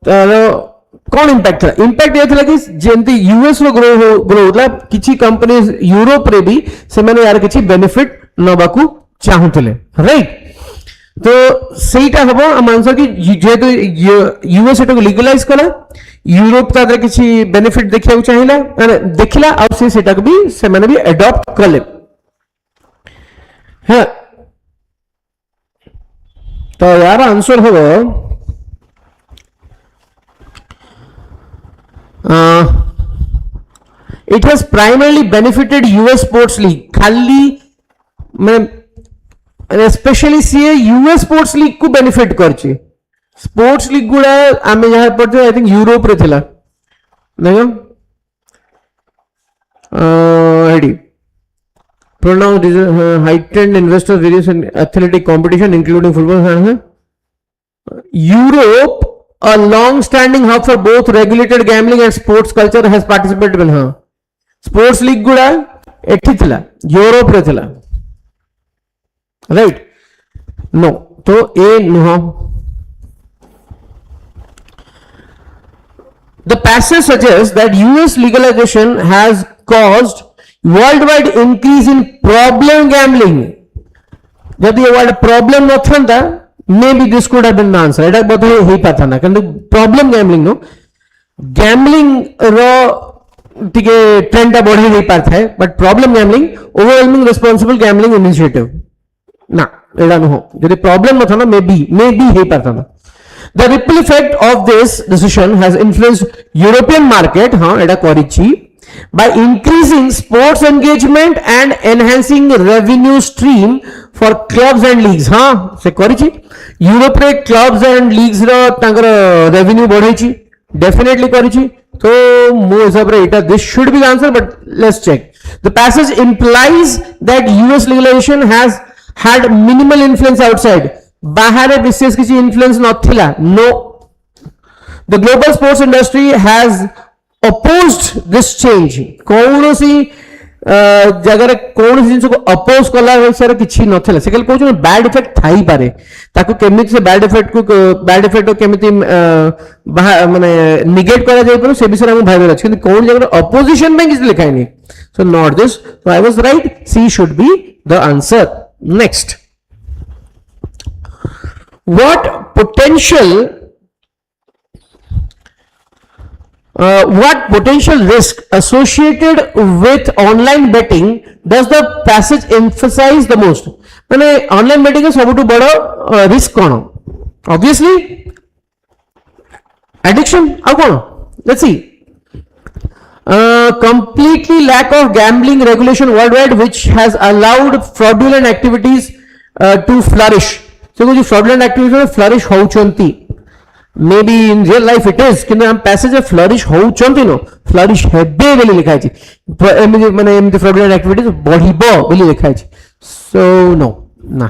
तारो कौन impact था impact ये थिला कि जेंती यूएस रो ग्रो मतलब किछि कंपनीज यूरोप रे भी से माने यार किछि बेनिफिट नबाकू चाहूले राइट तो सेटा हबो हम आंसर कि जेतु यूएस एटा लीगलाइज कला यूरोप तादर किछि बेनिफिट देखिया चाहिला माने देखिला आ से सेटा भी से माने भी अडॉप्ट करले হ্যাঁ, তো यार आंसर হলো it has primarily benefited US sports league खाली ମାନେ specially CA US sports league को बेनिफिट करछि स्पोर्ट्स लीग गुडा आमे जहां पढ़ते आई थिंक यूरोप रे थिला देखो Heidi pronounced heightened investor various in athletic competition including football. Europe, a long-standing hub for both regulated gambling and sports culture, has participated in her. Sports league गुड़ा एठी थिला Europe रे थिला right no तो ए नुह. The passage suggests that US legalization has caused worldwide increase in problem gambling. यदि ये word problem न था maybe this could have been the answer. एटा बोधे ही पाता ना किंतु प्रॉब्लम गैम्बलिंग नो गैम्बलिंग रो टिके ट्रेंड बढ़ी नहीं पाता है but problem gambling overwhelming responsible gambling initiative ना एटा नो यदि प्रॉब्लम न था ना maybe ही पाता ना. The ripple effect of this decision has influenced European market हाँ एटा करिछि by increasing sports engagement and enhancing revenue stream for clubs and leagues. हाँ से करिछि यूरोप रे क्लब्स एंड लीग्स रो तांकर रेवेन्यू बढ़ैछि डेफिनेटली करिछि तो मो हिसाब रे एटा this should be the answer but let's check. The passage implies that US legalization has had minimal influence outside. बाहर विशेष किसी इन्फ्लुएंस नथिला no. The global sports industry has opposed this change. कौन सी जगह कौन सी जिनस को अपोज कला सर किछि नथिला से कहल कहू बैड इफेक्ट थाई पारे ताको केमिति से बैड इफेक्ट केमिति माने निगेट करा जाय पर से विषय हम भाइबल अछि कि कौन जगह अपोजिशन में किछ लिखाय नहीं. So not this. So I was right. C should be the answer. Next, what potential risk associated with online betting does the passage emphasize the most? माने online betting का सबुठु बड़ा risk कौन? Obviously addiction. आ कौन? Let's see. Completely lack of gambling regulation worldwide which has allowed fraudulent activities to flourish. So कुछ fraudulent activities में flourish होउचंती. Maybe in real life it is किंतु हम passage flourish होउचंती no flourish हेबे बोली लिखा अछि माने एमती फ्रॉडुलेंट एक्टिविटीज बढ़िबो बोली लिखा अछि. सो नो ना.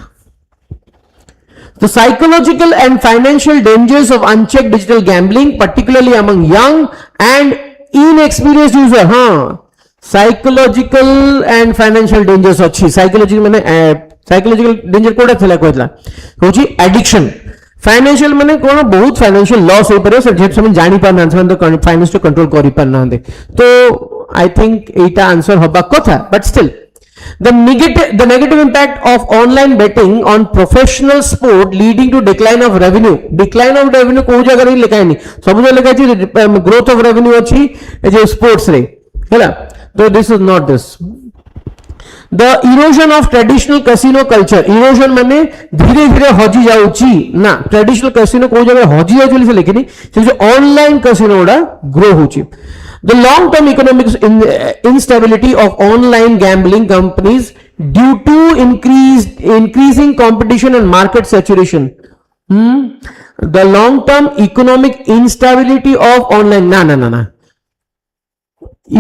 The psychological and financial dangers of unchecked digital gambling particularly among young and inexperienced user. हाँ, psychological and financial dangers अच्छी. psychological माने psychological danger कोड़ा थला कहला होची addiction. फाइनेंशियल माने कोन बहुत फाइनेंशियल लॉस हो परे सर जेट समय जानि पार ना तो फाइनेंस तो कंट्रोल करि पार ना दे तो आई थिंक एटा आंसर होबा कथा but still the negative impact of online betting on professional sport leading to decline of revenue को जगह रे लिखाय नहीं सब जो लिखा छी ग्रोथ ऑफ रेवेन्यू अछि ए जे स्पोर्ट्स रे हैला तो this is not this. The erosion of traditional casino culture. erosion माने धीरे धीरे हजी जाउची ना. traditional casino को जगह हजी जाउची से लेकिन से जो online casino उडा grow होची. The long term economic instability of online gambling companies due to increasing competition and market saturation. The long term economic instability of online na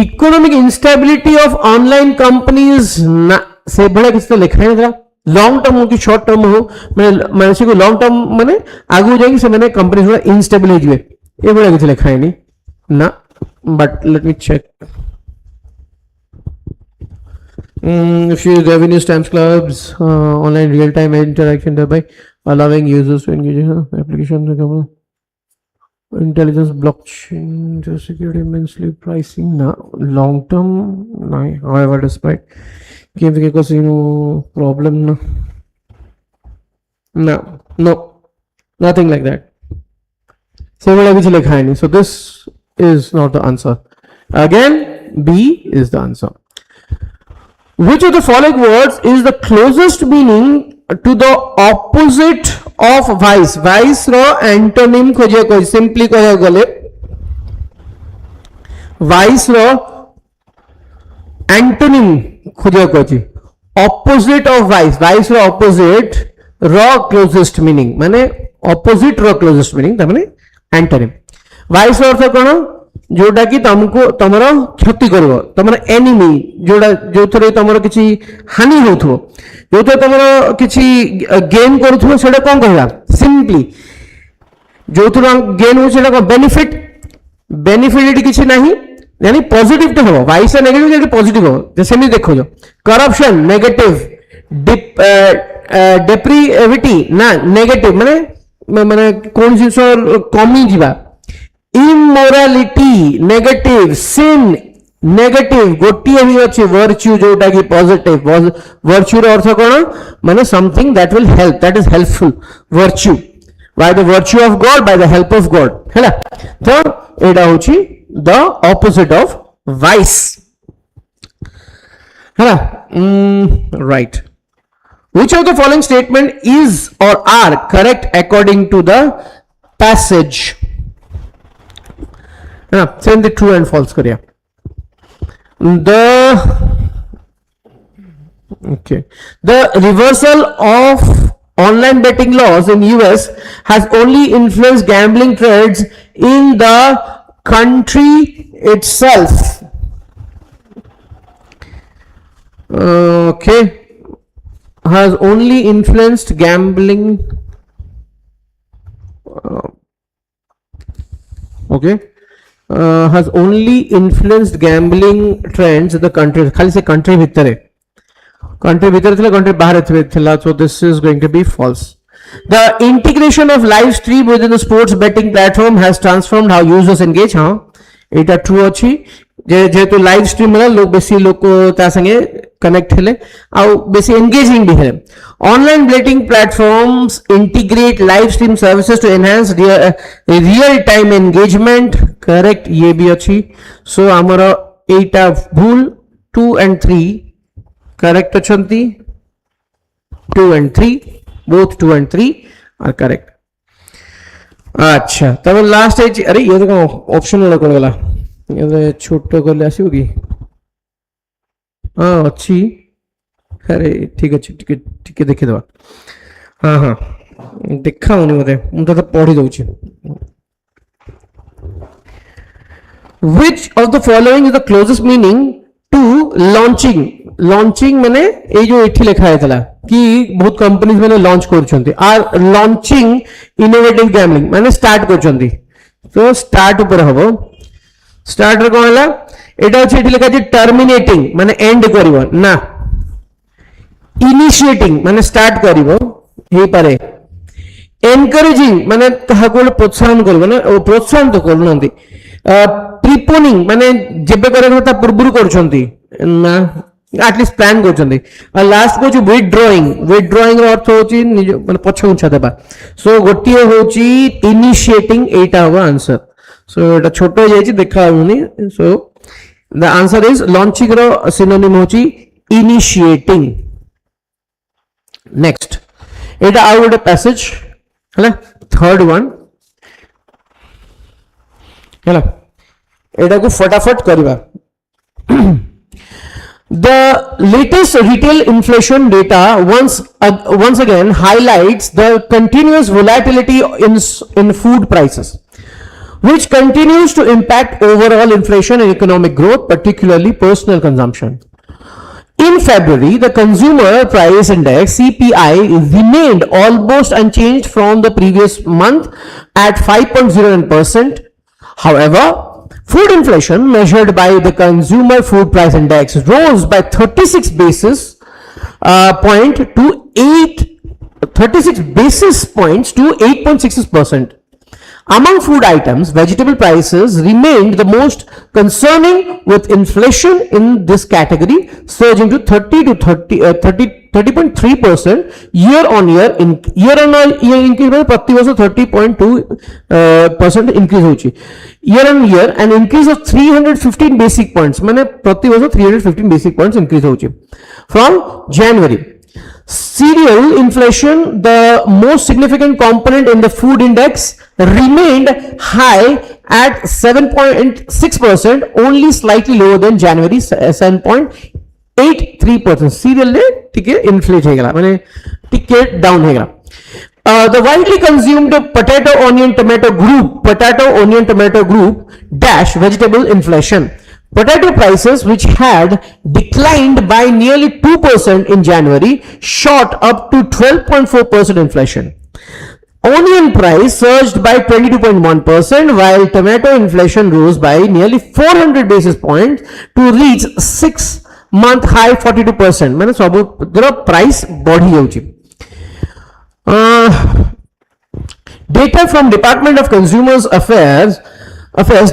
economic instability of online companies से बड़ा किसी लिखा है long term हो कि short term हो मैंने को लॉन्ग टर्म माने आगू जाएगी से मैंने कंपनी थोड़ा इनस्टेबल हो जाए ये बड़ा किसी लिखा है नहीं ना. But let me check. If you revenue stamps clubs online real time interaction thereby allowing users to engage in application intelligence blockchain to security immensely pricing na long term however despite game because problem no nothing like that so this is not the answer. Again B is the answer. Which of the following words is the closest meaning to the opposite of vice? Vice ro antonym खोजे कोई simply कहे गले vice रो antonym खोजे कोई opposite of vice row opposite row closest meaning माने opposite रो closest meaning तामने antonym vice रो अर्थ कौन जोटा कि तुमको तमरो क्षति करबो तमरो एनिमी जोटा जो थरे तमरो किछि हानि होथो जो तो तमरो किछि गेन करथो सेटा कोन कहला सिंपली जो थरो गेन हो सेटा को बेनिफिट किछि नाही यानी पॉजिटिव तो हो वाइस नेगेटिव जेके पॉजिटिव हो जैसे मी देखो जो करप्शन नेगेटिव डेप्रिविटी ना नेगेटिव माने कोन जिंस कमी जीवा इमोरालिटी नेगेटिव सिन नेगेटिव गोटिए भी अच्छी वर्च्यू जोटा कि पॉजिटिव वर्च्यू रो अर्थ कोन माने something that will help that is helpful virtue by the virtue of God by the help of God हैला तो एडा होची द ऑपोजिट ऑफ वाइस हैला right which of the following statement is or are correct according to the passage send the true and false kariya the reversal of online betting laws in US has only influenced gambling trends in the country itself. Okay, has only influenced gambling. Okay. Has only influenced gambling trends in the country. खाली से country भीतर है. Country भीतर थिला country बाहर थिला. So this is going to be false. The integration of live stream within the sports betting platform has transformed how users engage. हाँ, इटा true अच्छी. जेहेतु लाइव स्ट्रीम में लोग बेसी लोग को ता संगे कनेक्ट हेले आउ बेसी एंगेजिंग भी हेले online betting platforms integrate live stream services to enhance real time engagement correct ये भी अच्छी सो हमर एटा भूल 2 and 3 करेक्ट अछंती 2 and 3 both 2 and 3 are correct अच्छा तब लास्ट है अरे ये तो ऑप्शनल कोन गला ये छोटो गले आसीबो की हाँ अच्छी अरे ठीक अच्छी ठीक देखी दवा हाँ हाँ देखा होनी मते मुझे तो पढ़ी दउची which of the following is the closest meaning to launching माने ये जो एठी लिखा है तला कि बहुत कंपनीज माने लॉन्च करछंती आर लॉन्चिंग इनोवेटिव गैम्बलिंग माने स्टार्ट करछंती तो स्टार्ट ऊपर हबो स्टार्टर कोन हला एटा अछि एठी लिखा छै टर्मिनेटिंग माने एंड करिवो ना इनिशिएटिंग माने स्टार्ट करिवो हे पारे एनकरेजिंग माने ताहा को प्रोत्साहन करबो ना प्रोत्साहन तो करनंती प्रीपोनिंग माने जेबे करे ता पूर्वरु करछंती ना एटलीस्ट प्लान करछंती और लास्ट को विथड्रॉइंग रो अर्थ होची माने पछ उछा देबा सो गोटिए होची इनिशिएटिंग एटा हो आंसर सो एटा छोटो हो जायछि देखा होनी so the answer is launching रो सिनोनिम होची इनिशिएटिंग नेक्स्ट एटा आउ गोटे पैसेज हला थर्ड वन हला एटा को फटाफट करबा The latest retail inflation data once again highlights the continuous volatility in food prices, which continues to impact overall inflation and economic growth, particularly personal consumption. In February, the Consumer Price Index (CPI) remained almost unchanged from the previous month at 5.09%. However, food inflation measured by the Consumer Food Price Index rose by 36 basis points to 8.66%. Among food items, vegetable prices remained the most concerning, with inflation in this category surging to 30.3% year on year increase में प्रति वर्ष 30.2% increase होची year on year an increase of 315 basic points माने प्रति वर्ष 315 basic points increase होची from January. Cereal inflation, the most significant component in the food index, remained high at 7.6%, only slightly lower than January 7.83%. Cereal ने टिके inflate है गला, माने टिके down है गला. The widely consumed potato, onion, tomato group dash vegetable inflation. Potato prices, which had declined by nearly 2% in January, shot up to 12.4% inflation. Onion price surged by 22.1%, while tomato inflation rose by nearly 400 basis points to reach 6-month high 42%. मैंने सब price बढ़ी होची. Data from Department of Consumers Affairs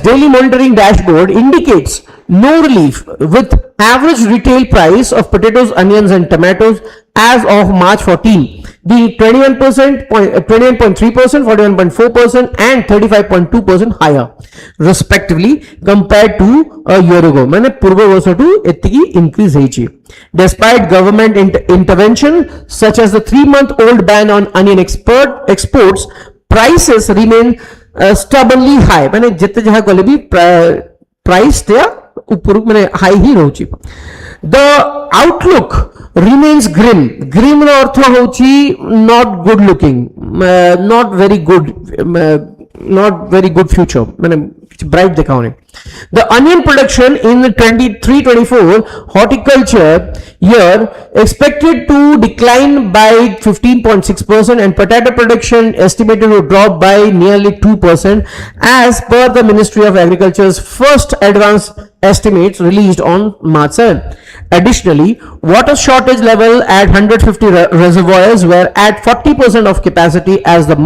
daily monitoring dashboard indicates no relief, with average retail price of potatoes, onions and tomatoes as of March 14 being 21%, 21.3%, 41.4% and 35.2% higher respectively compared to a year ago. मैंने पूर्व वर्ष to इतनी increase है. Despite government intervention such as the 3-month-old ban on onion exports, prices remain stubbornly high. मैंने जितने जहाँ कोले भी price त्या ऊपर मैंने high ही होची. The outlook remains grim. Grim नो अर्थ होची not good looking, not very good future. मैंने bright देखा उन्हें. The onion production in the 23-24 horticulture year expected to decline by 15.6% and potato production estimated to drop by nearly 2% as per the Ministry of Agriculture's first advance estimates released on March 7. Additionally, water shortage level at 150 reservoirs were at 40% of capacity as of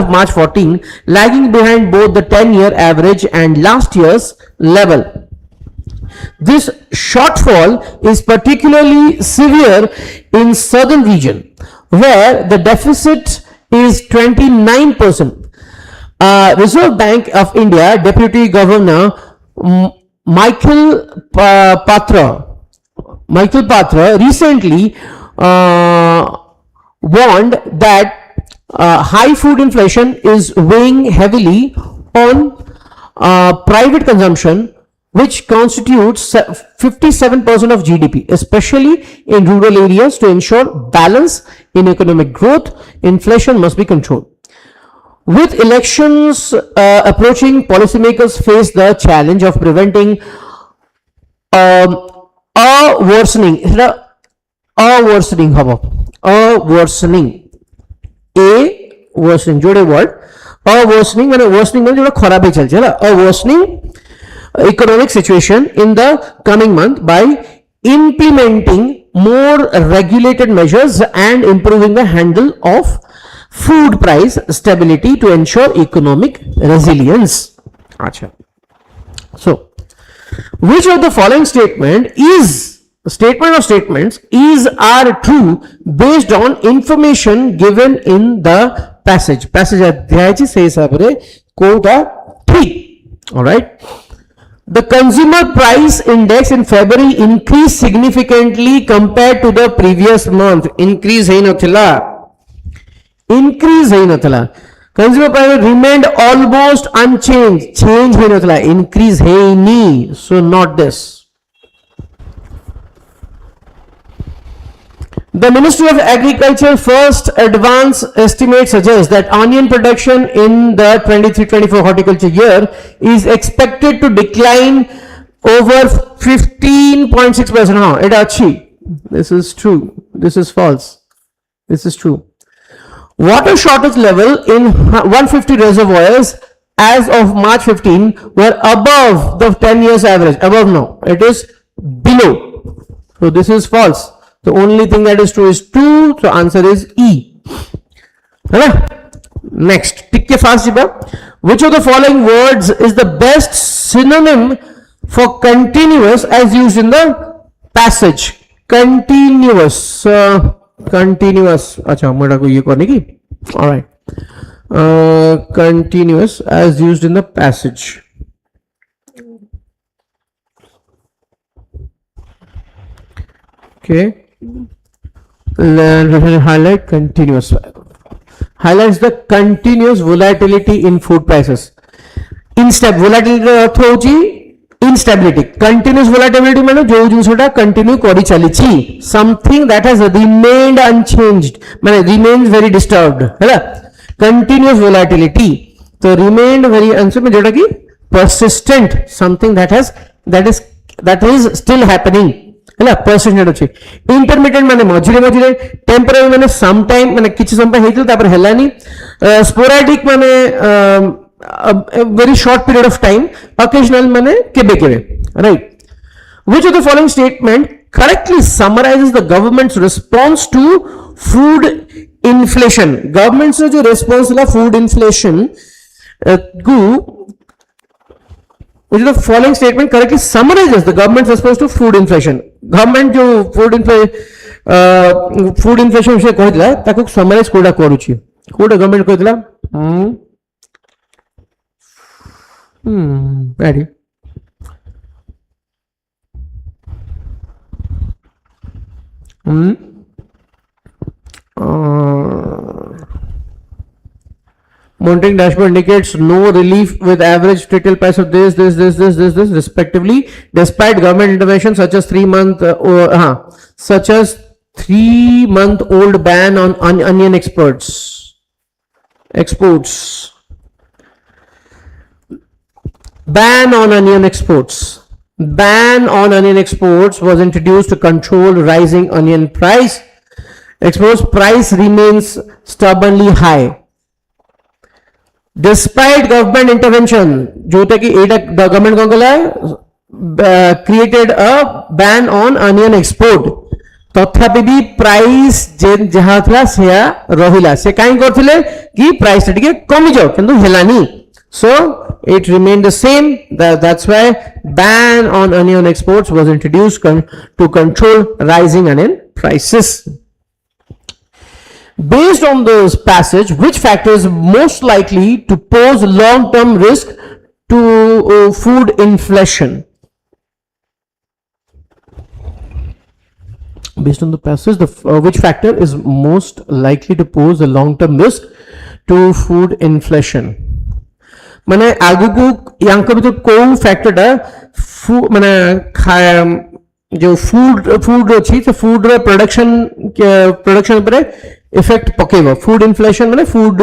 March 14, lagging behind both the 10-year average and last year's level. This shortfall is particularly severe in southern region, where the deficit is 29%. Reserve Bank of India Deputy Governor Michael Patra recently warned that high food inflation is weighing heavily on private consumption, which constitutes 57% of GDP, especially in rural areas. To ensure balance in economic growth, inflation must be controlled. With elections approaching, policymakers face the challenge of preventing a worsening जोड़े word worsening मैंने जोड़ा खराब ही चल चला a worsening economic situation in the coming month by implementing more regulated measures and improving the handle of food price stability to ensure economic resilience. अच्छा. So, which of the following statement of statements are true based on information given in the passage अध्याय जी से हिसाब रे Kota 3. All right. The consumer price index in February increased significantly compared to the previous month. Increase है नथला. Consumer price remained almost unchanged. Change है नथला. Increase है नहीं. So not this. The Ministry of Agriculture first advance estimate suggests that onion production in the 23-24 horticulture year is expected to decline over 15.6%. हाँ, it अच्छी. This is true. This is false. This is true. Water shortage level in 150 reservoirs as of March 15 were above the 10 years average. Above no, it is below. So this is false. The only thing that is true is 2. So answer is E. Next, tick ke fast jiba. Which of the following words is the best synonym for continuous as used in the passage? continuous continuous अच्छा मेरा को ये करने की all right continuous as used in the passage okay highlight continuous highlights the continuous volatility in food prices instable volatility अर्थ होची instability continuous volatility माने जो जिनसटा continue करी चलीची something that has remained unchanged माने remains very disturbed है continuous volatility तो remained very unchanged जोटा की persistent something that is still happening है persistent अछि intermittent माने मझिरे मझिरे temporary माने sometime माने किछि समय हेतु तापर हेलानी sporadic माने a very short period of time occasional माने केबे केबे right which of the following statement correctly summarizes the government's response to food inflation government से जो response ला food inflation को which of the following statement correctly summarizes the government's response to food inflation government जो food inflation विषय कहला ताको summarize कोडा करूची कोडा government कहला ready monitoring dashboard indicates no relief with average retail price of this respectively despite government intervention such as 3-month-old ban on onion exports ban on onion exports was introduced to control rising onion price exports price remains stubbornly high despite government intervention जो कि the government created a ban on onion export तथापि भी price जहाँ था से रहिला से काई करथिले कि प्राइस टिके कमी जाओ किंतु हेलानी so it remained the same that's why ban on onion exports was introduced to control rising onion prices based on this passage which factor is most likely to pose long term risk to food inflation based on the passage which factor is most likely to pose a long term risk to food inflation माने आगु को rank भी तो कोई factor डा माने जो food अच्छी तो फूड रे प्रोडक्शन पर इफेक्ट पकेगा फूड इन्फ्लेशन माने फूड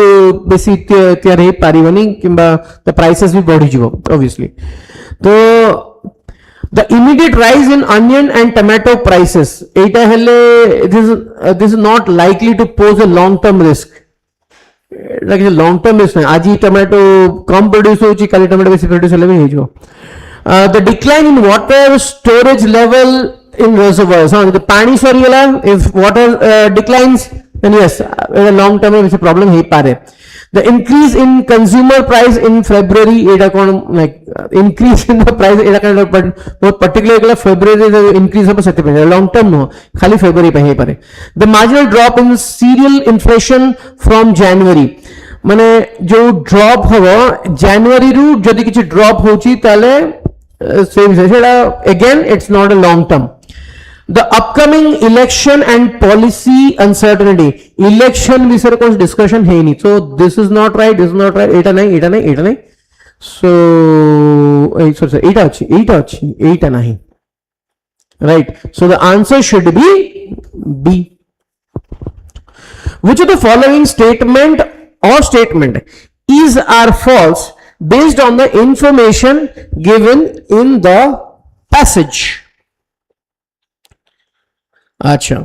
बेसी तैयार हे पारिबनी किंबा द प्राइसेस भी बढ़ी जीवो ऑब्वियसली तो the immediate rise in onion and tomato prices एटा हेले this is not likely to pose a long term risk like a long term risk आज ही टमाटो कम प्रोड्यूस होची काली टमाटो बेसी प्रोड्यूस हेले भी हेजो the decline in water storage level in reservoirs हाँ तो पानी सरी गला if water declines then yes a long term में problem ही पारे the increase in consumer price in February एटा कौन like increase in the price एटा कौन बहुत particular गला February the increase है पर सत्य पे long term नो खाली February पे ही पारे the marginal drop in cereal inflation from January माने जो drop होगा January रू जदि किसी drop होची ताले same सेड़ा again it's not a long term the upcoming election and policy uncertainty election विषय कुछ discussion है नहीं so this is not right एटा नहीं so sorry एटा नहीं right so the answer should be B which of the following statement is or false based on the information given in the passage अच्छा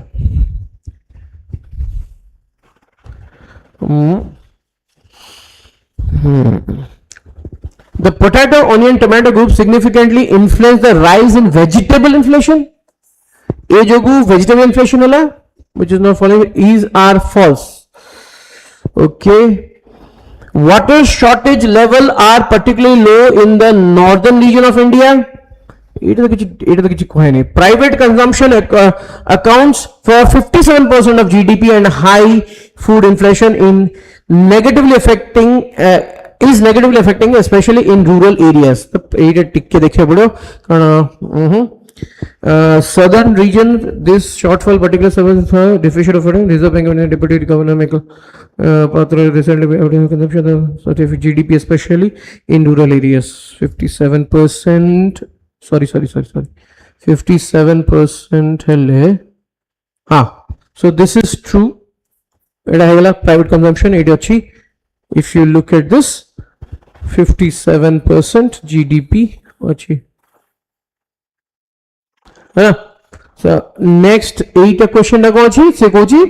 The potato, onion, tomato group significantly influence the rise in vegetable inflation. ये जो vegetable inflation वाला, which is not following, is or false. Okay. Water shortage level are particularly low in the northern region of India. এটা তো কিছু কয় নাই। Private consumption accounts for 57% of GDP and high food inflation negatively affecting is negatively affecting especially in rural areas. তো এইটা টিকে দেখে পড়ো কারণ southern region this shortfall particular service deficit of Reserve Bank of India Deputy Governor Michael Patra recently consumption of GDP especially in rural areas 57%. Sorry 57% hele so this is true eta hegala private consumption eta achi if you look at this 57% GDP achi so next 8 question ta ko achi se kochi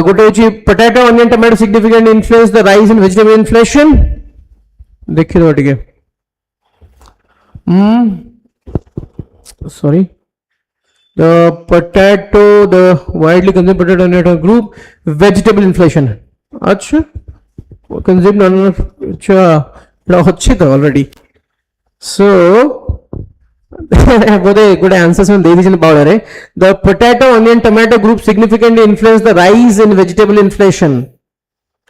gote achi potato onion tomato significant influence the rise in vegetable inflation dekhi do tike sorry the potato the widely consumed potato onion group vegetable inflation acha consumed acha এটা হচ্ছে তো already so good answers on division power the potato onion tomato group significantly influence the rise in vegetable inflation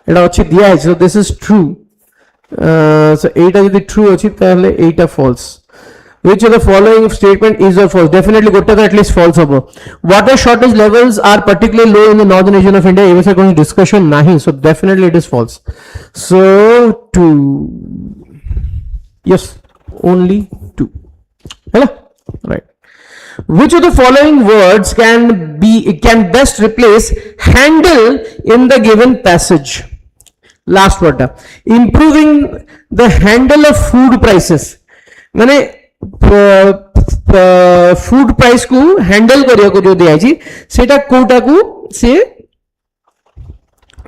এটা হচ্ছে দিয়া আছে so this is true so এইটা যদি true আছে তাহলে এইটা false. Which of the following statement is or false? Definitely gotta at least false hobo. Water shortage levels are particularly low in the northern region of India. Even going discussion nahi, so definitely it is false. So 2. Yes, only 2. Hello? Right. Which of the following words can best replace handle in the given passage? Last word. Improving the handle of food prices. माने food price को handle करिया को जो दिया जी सेटा कोटा को से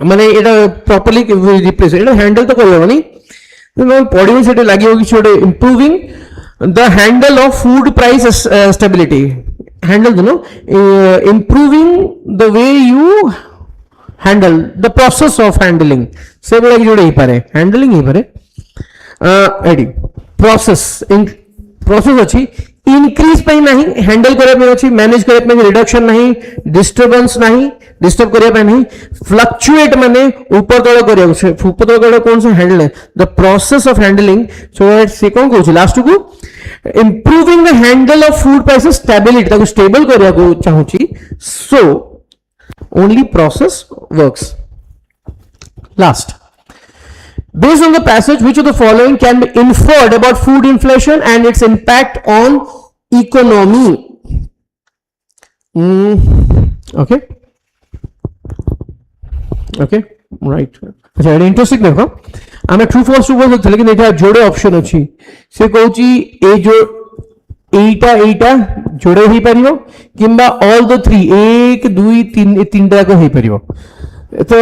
माने एटा प्रॉपर्ली रिप्लेस एटा हैंडल तो करिया बनी तो पढ़ी सेटा लागि हो कि छोटे improving the handle of food price stability handle no improving the way you handle the process of handling से बड़ा कि जोड़े ही पारे हैंडलिंग ही पारे एडी प्रोसेस अच्छी इंक्रीज पे नहीं हैंडल करे पे अच्छी मैनेज करे पे रिडक्शन नहीं डिस्टर्बेंस नहीं डिस्टर्ब करे पे नहीं फ्लक्चुएट माने ऊपर तले करे ऊपर तले करे कौन सा हैंडल है द प्रोसेस ऑफ हैंडलिंग सो से कौन कहूँ लास्ट को improving the handle of food prices stability ताको स्टेबल करे को चाहूँ so only process works last. Based on the passage, which of the following can be inferred about food inflation and its impact on economy? Okay, right. अच्छा ये interesting देखो हमें true false to बोलते लेकिन ये जोड़े ऑप्शन अच्छी से कहूची ए जो एटा जोड़े ही परियो किंबा ऑल द थ्री 1 2 3 टा को ही परियो तो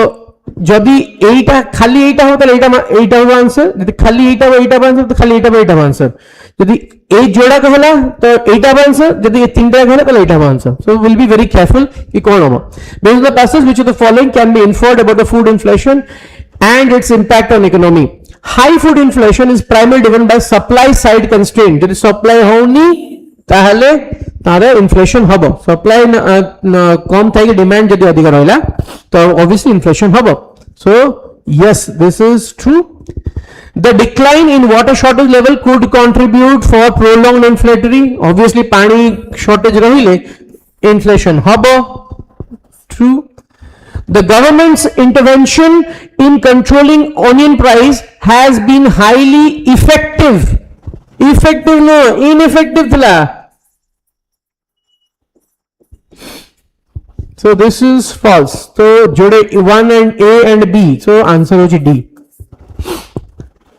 जदि एटा खाली एटा हो ताले एटा हो आंसर जदि खाली एटा हो एटा आंसर तो खाली एटा हो आंसर जदि ए जोड़ा कहला तो एटा आंसर जदि ए तीनटा कहला ताले एटा answer so will be very careful कि कोन हो based on the passage which of the following can be inferred about the food inflation and it's impact on economy. High food inflation is primarily driven by supply side constraint जदि supply होनी ताहले तारे inflation हबो supply कम Thai demand जदि अधिक रहला तो obviously inflation habo. So yes, this is true. The decline in water shortage level could contribute for prolonged inflationary. Obviously pani shortage rahile inflation habo. True. The government's intervention in controlling onion price has been highly effective. Effective no, ineffective thila. So this is false. So jode 1 and A and B. So answer होची D.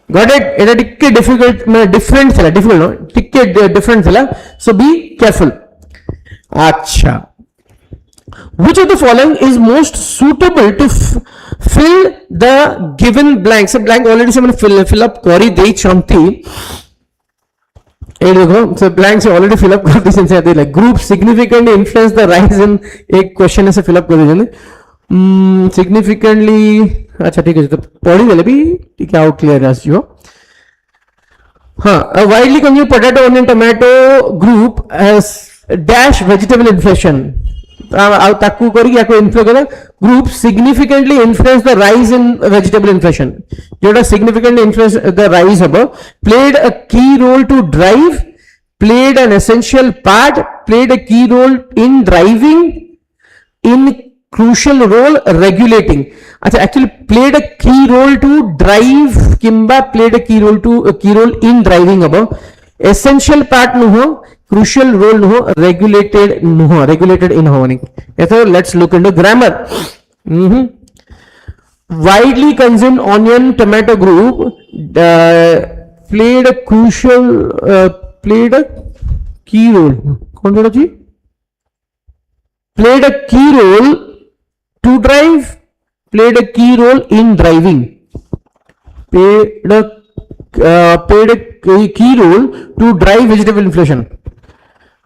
Got it? It is टिक्के difficult, different थला, difficult no? टिक्के different थला. So be careful. अच्छा. Which of the following is most suitable to fill the given blank? So blank already से मैंने fill up करी दे चंती. ये देखो so blank से already fill up कर दी सेंस आते like group significantly influence the rise in एक question ऐसे fill up कर दीजिए significantly अच्छा ठीक है तो पढ़ी देले भी ठीक है out clear as जो हाँ, a widely consumed potato, onion, tomato group has dash vegetable inflation. ताकू करी याको इन्फ्लुएंस करा group significantly influence the rise in vegetable inflation. जोड़ा significantly influence the rise अब played a key role to drive, played an essential part, played a key role in driving, in crucial role regulating. अच्छा, actually played a key role to drive किंबा played a key role in driving अब essential part नुहो, crucial role नुहो, regulated in होनी. ऐसा let's look into grammar. Widely consumed onion tomato group played a key role. कौन बोला जी? Played a key role to drive, played a key role in driving, played a key role to drive vegetable inflation.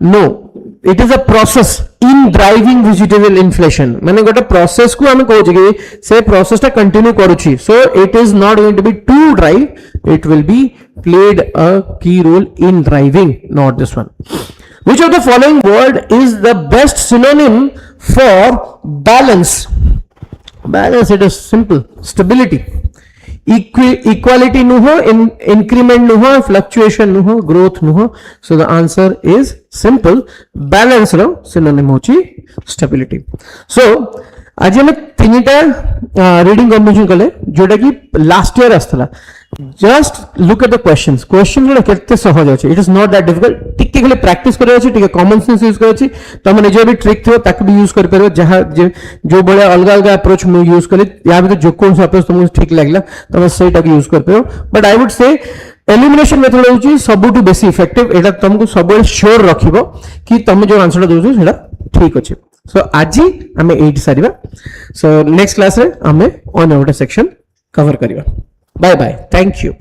No, it is a process in driving vegetable inflation. मैंने गोटे process को हमें कहो कि से process टा continue करूची. So it is not going to be to drive. It will be played a key role in driving, not this one. Which of the following word is the best synonym for balance? Balance, it is simple. Stability. Equality nuho, increment nuho, fluctuation nuho, growth nuho. So the answer is simple. Balance ro synonym hochi stability. So आज हमें तीनटा reading comprehension कले जोटा कि last year आस्तला. Just look at the questions. Question गुड़ा केते सहज अछि. It is not that difficult. टिके खाली प्रैक्टिस करे अछि, टिके कॉमन सेंस यूज करे अछि. तमे निजे भी ट्रिक थियो ताक भी यूज कर परबो. जहां जो बळे अलग अलग अप्रोच मु यूज कले या भी जो कोन से अप्रोच तुमको ठीक लागला तमे सेटा यूज कर परबो. But I would say elimination method होची सबुटु बेसी इफेक्टिव. एटा तुमको सबले श्योर रखिबो कि तुम जो आंसर दोछु सेटा ठीक अछि. सो आज आम एट सारिबा. सो नेक्स्ट क्लास रे आम अन गोटे सेक्शन कवर करिबा. Bye bye. Thank you.